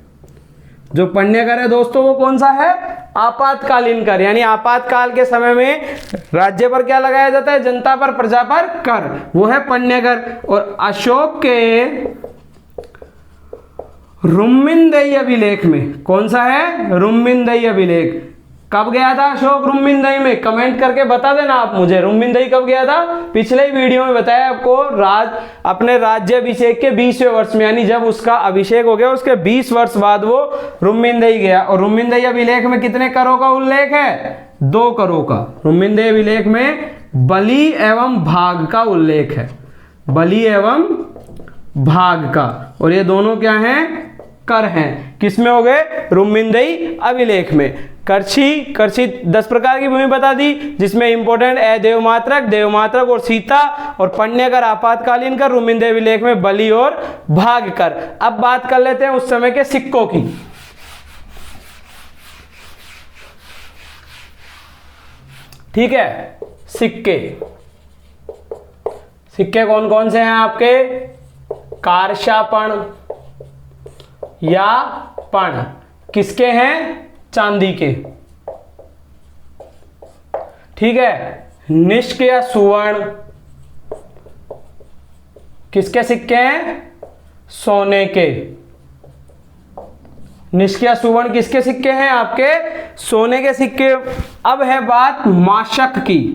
जो पण्यकर है दोस्तों वो कौन सा है, आपातकालीन कर, यानी आपातकाल के समय में राज्य पर क्या लगाया जाता है, जनता पर, प्रजा पर कर, वो है पण्यकर। और अशोक के रुम्मिनदेई अभिलेख में, कौन सा है, रुम्मिनदेई अभिलेख, कब गया था अशोक रुम्मिनदेई में, कमेंट करके बता देना आप मुझे, रुम्मिनदेई कब गया था। पिछले ही वीडियो में बताया आपको, अपने राज्याभिषेक के 20वें वर्ष में, यानी जब उसका अभिषेक हो गया उसके 20 वर्ष बाद वो रुम्मिनदेई गया। और रुम्मिनदेई अभिलेख में कितने करों का उल्लेख है, 2 करों का। रुम्मिनदेई अभिलेख में बलि एवं भाग का उल्लेख है, बलि एवं भाग का, और ये दोनों क्या हैं, कर हैं। किसमें हो गए, रुम्मिनदेई अभिलेख में। कृषि 10 प्रकार की भूमि बता दी, जिसमें इंपॉर्टेंट है देवमात्रक और सीता, और पण्यकर आपातकालीन कर, रुम्मिनदेई अभिलेख में बलि और भाग कर। अब बात कर लेते हैं उस समय के सिक्कों की। ठीक है, सिक्के कौन कौन से हैं आपके, कारशापण या पण, किसके हैं, चांदी के। ठीक है, निष्क या सुवर्ण, किसके सिक्के हैं, सोने के। निष्क या सुवर्ण किसके सिक्के हैं, आपके सोने के सिक्के। अब है बात माशक की।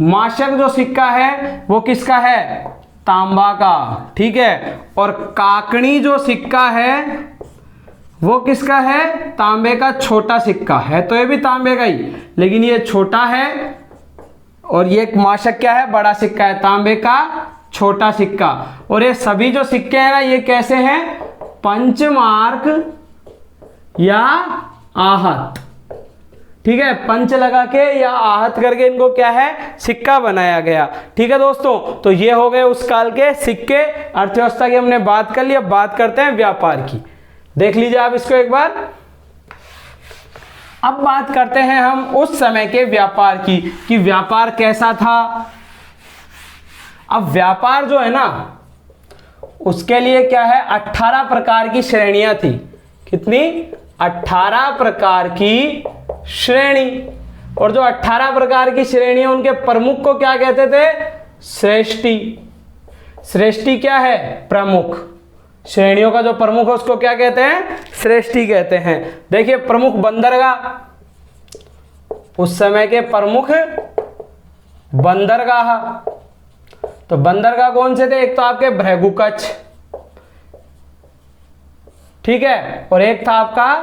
माशक जो सिक्का है वो किसका है, तांबा का। ठीक है, और काकणी जो सिक्का है वो किसका है, तांबे का छोटा सिक्का है, तो ये भी तांबे का ही, लेकिन ये छोटा है, और ये माशक क्या है, बड़ा सिक्का है, तांबे का छोटा सिक्का। और ये सभी जो सिक्के हैं ना ये कैसे हैं, पंचमार्क या आहत। ठीक है, पंच लगा के या आहत करके इनको क्या है, सिक्का बनाया गया। ठीक है दोस्तों, तो ये हो गए उस काल के सिक्के। अर्थव्यवस्था की हमने बात कर ली, अब बात करते हैं व्यापार की। देख लीजिए आप इसको एक बार। अब बात करते हैं हम उस समय के व्यापार की, कि व्यापार कैसा था। अब व्यापार जो है ना उसके लिए क्या है, 18 प्रकार की श्रेणियां थी। कितनी, 18 प्रकार की श्रेणी। और जो 18 प्रकार की श्रेणी है उनके प्रमुख को क्या कहते थे, श्रेष्ठी। श्रेष्ठी क्या है, प्रमुख। श्रेणियों का जो प्रमुख है उसको क्या कहते हैं, श्रेष्ठी कहते हैं। देखिए प्रमुख बंदरगाह, उस समय के प्रमुख बंदरगाह। तो बंदरगाह कौन से थे, एक तो आपके भृगुकच्छ, ठीक है, और एक था आपका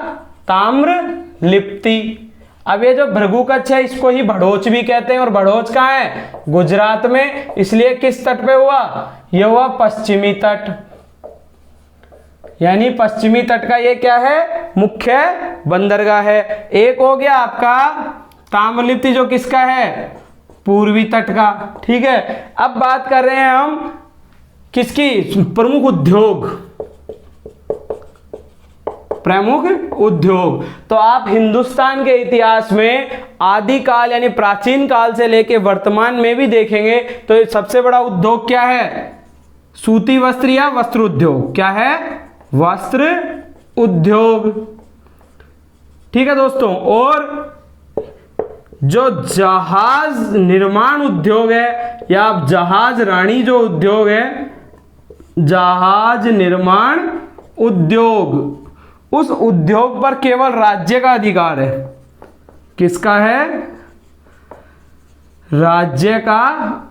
ताम्रलिप्ति। अब ये जो भृगुकच्छ है इसको ही भड़ोच भी कहते हैं, और भड़ोच कहाँ है, गुजरात में। इसलिए किस तट पे हुआ, यह हुआ पश्चिमी तट, यानी पश्चिमी तट का ये क्या है, मुख्य बंदरगाह है। एक हो गया आपका ताम्रलिप्ति जो किसका है, पूर्वी तट का। ठीक है, अब बात कर रहे हैं हम किसकी, प्रमुख उद्योग, प्रमुख उद्योग। तो आप हिंदुस्तान के इतिहास में आदिकाल यानी प्राचीन काल से लेके वर्तमान में भी देखेंगे तो सबसे बड़ा उद्योग क्या है, सूती वस्त्र या वस्त्र उद्योग। क्या है, वस्त्र उद्योग। ठीक है दोस्तों, और जो जहाज निर्माण उद्योग है या जहाज रानी जो उद्योग है, जहाज निर्माण उद्योग, उस उद्योग पर केवल राज्य का अधिकार है। किसका है, राज्य का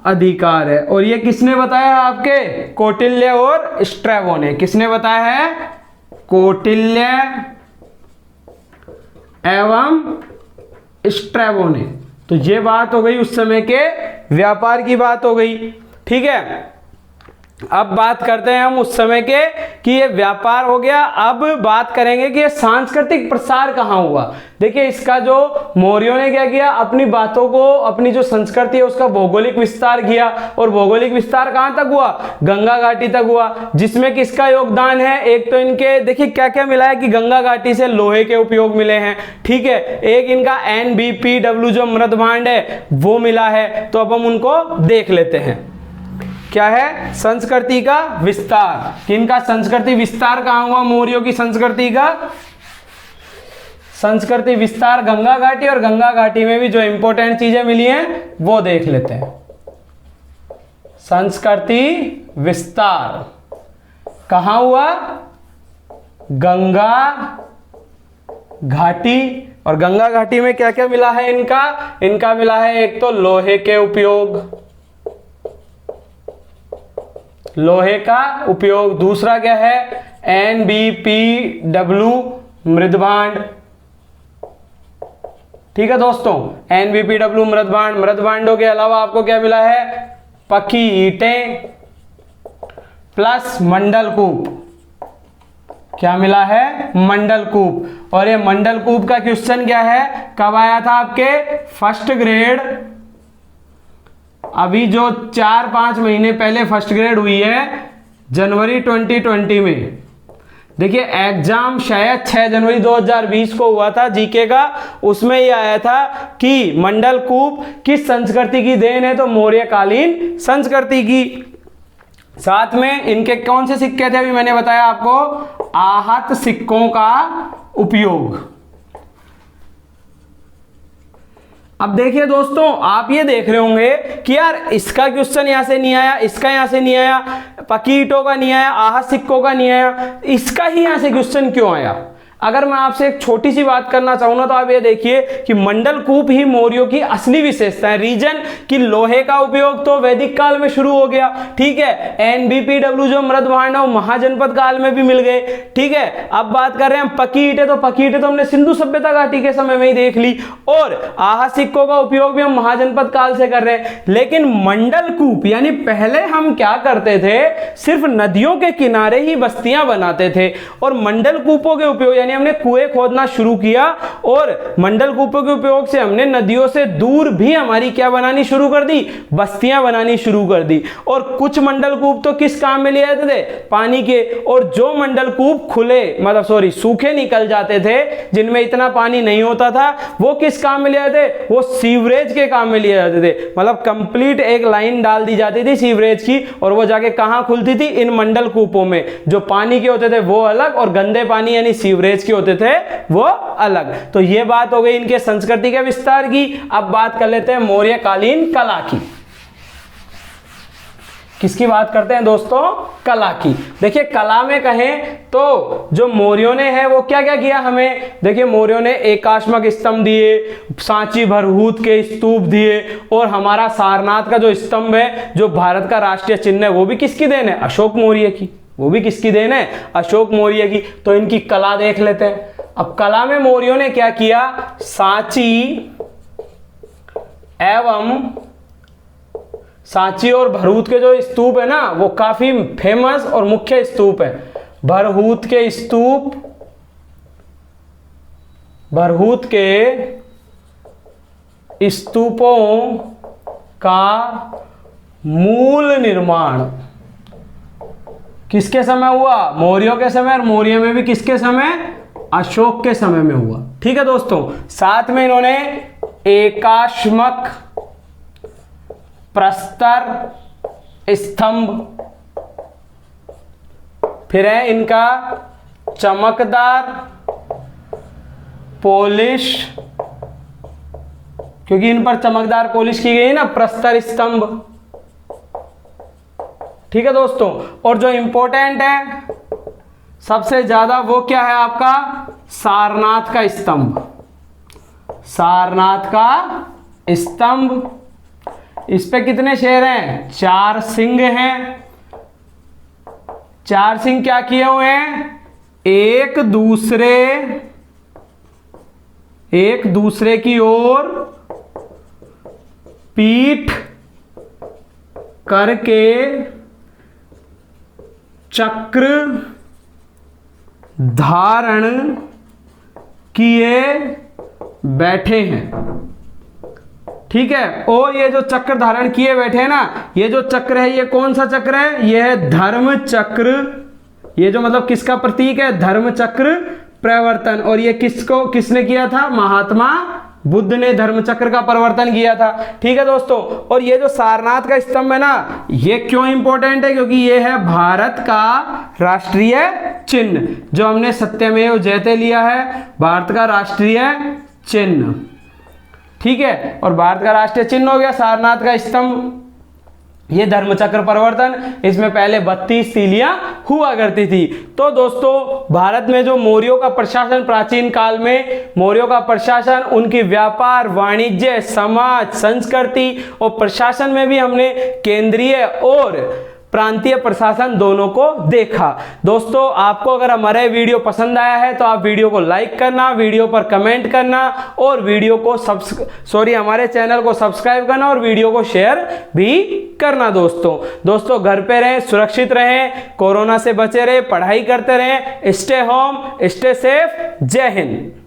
अधिकार है। और ये किसने बताया आपके, कौटिल्य और स्ट्रैबो ने। किसने बताया है, कौटिल्य एवं स्ट्रैबो ने। तो ये बात हो गई उस समय के व्यापार की बात हो गई। ठीक है, अब बात करते हैं हम उस समय के कि ये व्यापार हो गया। अब बात करेंगे कि ये सांस्कृतिक प्रसार कहाँ हुआ। देखिए, इसका जो मौर्यों ने क्या किया, अपनी बातों को, अपनी जो संस्कृति है उसका भौगोलिक विस्तार किया। और भौगोलिक विस्तार कहाँ तक हुआ, गंगा घाटी तक हुआ। जिसमें किसका योगदान है, एक तो इनके देखिए क्या क्या मिला है कि गंगा घाटी से लोहे के उपयोग मिले हैं। ठीक है, एक इनका NBPW जो मृद भांड है वो मिला है। तो अब हम उनको देख लेते हैं। क्या है, संस्कृति का विस्तार। किनका संस्कृति विस्तार कहां हुआ, मौर्यों की संस्कृति का संस्कृति विस्तार गंगा घाटी, और गंगा घाटी में भी जो इंपॉर्टेंट चीजें मिली हैं वो देख लेते हैं। संस्कृति विस्तार कहां हुआ, गंगा घाटी। और गंगा घाटी में क्या क्या मिला है इनका मिला है, एक तो लोहे के उपयोग, लोहे का उपयोग। दूसरा क्या है, NBPW मृदभांड। ठीक है दोस्तों, NBPW मृदभांड। मृदभांडों के अलावा आपको क्या मिला है, पक्की ईंटें प्लस मंडलकूप। क्या मिला है, मंडलकूप। और ये मंडलकूप का क्वेश्चन क्या है, कब आया था आपके फर्स्ट ग्रेड, अभी जो 4-5 महीने पहले फर्स्ट ग्रेड हुई है, जनवरी 2020 में। देखिए एग्जाम शायद 6 जनवरी 2020 को हुआ था जीके का, उसमें यह आया था कि मंडलकूप किस संस्कृति की देन है, तो मौर्यकालीन संस्कृति की। साथ में इनके कौन से सिक्के थे, अभी मैंने बताया आपको, आहत सिक्कों का उपयोग। अब देखिए दोस्तों, आप ये देख रहे होंगे कि यार इसका क्वेश्चन यहां से नहीं आया, इसका यहां से नहीं आया, पक्की ईंटों का नहीं आया, आहत सिक्कों का नहीं आया, इसका ही यहां से क्वेश्चन क्यों आया। अगर मैं आपसे एक छोटी सी बात करना चाहूँ ना, तो आप ये देखिए कि मंडलकूप ही मौर्यों की असली विशेषता है। रीजन कि लोहे का उपयोग तो वैदिक काल में शुरू हो गया। ठीक है, NBPW जो मृद भांड है वो महाजनपद काल में भी मिल गए। ठीक है, अब बात कर रहे हैं हम पक्की ईंटें, तो पक्की ईंटें तो हमने सिंधु सभ्यता घाटी के समय में ही देख ली, और आहत सिक्कों का उपयोग भी हम महाजनपद काल से कर रहे हैं। लेकिन मंडलकूप यानी पहले हम क्या करते थे, सिर्फ नदियों के किनारे ही बस्तियां बनाते थे, और मंडलकूपों के उपयोग यानी हमने कुएं खोदना शुरू किया, और मंडलकूपों के उपयोग से हमने नदियों से दूर भी हमारी क्या बनानी शुरू कर दी, बस्तियां बनानी शुरू कर दी। और कुछ मंडलकूप तो किस काम में लिए जाते थे, पानी के, और जो मंडलकूप खुले मतलब सूखे निकल जाते थे, जिनमें इतना पानी नहीं होता था, वो किस काम में लिए जाते थे, वो सीवरेज के काम में लिए जाते थे। मतलब कंप्लीट एक लाइन डाल दी जाती थी सीवरेज की, और वो जाके कहां खुलती थी, इन मंडलकूपों में। जो पानी के होते थे वो अलग, और गंदे पानी यानी सीवरेज के होते थे वो अलग। तो ये बात हो गई इनके संस्कृति के विस्तार की। अब बात कर लेते हैं मौर्यकालीन कला की। किसकी बात करते हैं दोस्तों, कला की। देखिए कला में कहें तो जो मौर्यों ने है वो क्या क्या किया हमें, देखिए मौर्यों ने एकाश्मक स्तंभ दिए, सांची भरहूत के स्तूप दिए, और हमारा सारनाथ का जो स्तंभ है, जो भारत का राष्ट्रीय चिन्ह है, वो भी किसकी देन है, अशोक मौर्य की। वो भी किसकी देन है, अशोक मौर्य की। तो इनकी कला देख लेते हैं। अब कला में मौर्यों ने क्या किया, सांची और भरहूत के जो स्तूप है ना, वो काफी फेमस और मुख्य स्तूप है। भरहूत के स्तूप, भरहूत के स्तूपों का मूल निर्माण किसके समय हुआ? मौर्यों के समय, और मौर्य में भी किसके समय? अशोक के समय में हुआ। ठीक है दोस्तों, साथ में इन्होंने एकाश्मक प्रस्तर स्तंभ, फिर है इनका चमकदार पॉलिश, क्योंकि इन पर चमकदार पॉलिश की गई है ना, प्रस्तर स्तंभ। ठीक है दोस्तों, और जो इंपॉर्टेंट है सबसे ज्यादा वो क्या है आपका? सारनाथ का स्तंभ। सारनाथ का स्तंभ, इस पे कितने शेर हैं? 4 सिंह हैं। 4 सिंह क्या किए हुए हैं? एक दूसरे की ओर पीठ करके चक्र धारण किए बैठे हैं। ठीक है, और ये जो चक्र धारण किए बैठे हैं ना, ये जो चक्र है ये कौन सा चक्र है? ये है धर्म चक्र। ये जो मतलब किसका प्रतीक है? धर्म चक्र प्रवर्तन। और ये किसने किया था? महात्मा बुद्ध ने धर्म चक्र का परिवर्तन किया था। ठीक है दोस्तों, और ये जो सारनाथ का स्तंभ है ना, ये क्यों इंपॉर्टेंट है? क्योंकि ये है भारत का राष्ट्रीय चिन्ह, जो हमने सत्यमेव जयते लिया है, भारत का राष्ट्रीय चिन्ह। ठीक है, और भारत का राष्ट्रीय चिन्ह हो गया सारनाथ का स्तंभ। ये धर्मचक्र परिवर्तन, इसमें पहले 32 तीलियां हुआ करती थी। तो दोस्तों, भारत में जो मौर्यों का प्रशासन, प्राचीन काल में मौर्यों का प्रशासन, उनकी व्यापार, वाणिज्य, समाज, संस्कृति और प्रशासन में भी हमने केंद्रीय और प्रांतीय प्रशासन दोनों को देखा। दोस्तों, आपको अगर हमारा वीडियो पसंद आया है तो आप वीडियो को लाइक करना, वीडियो पर कमेंट करना, और वीडियो को हमारे चैनल को सब्सक्राइब करना, और वीडियो को शेयर भी करना। दोस्तों घर पे रहें, सुरक्षित रहें, कोरोना से बचे रहें, पढ़ाई करते रहें, स्टे होम, स्टे सेफ। जय हिंद।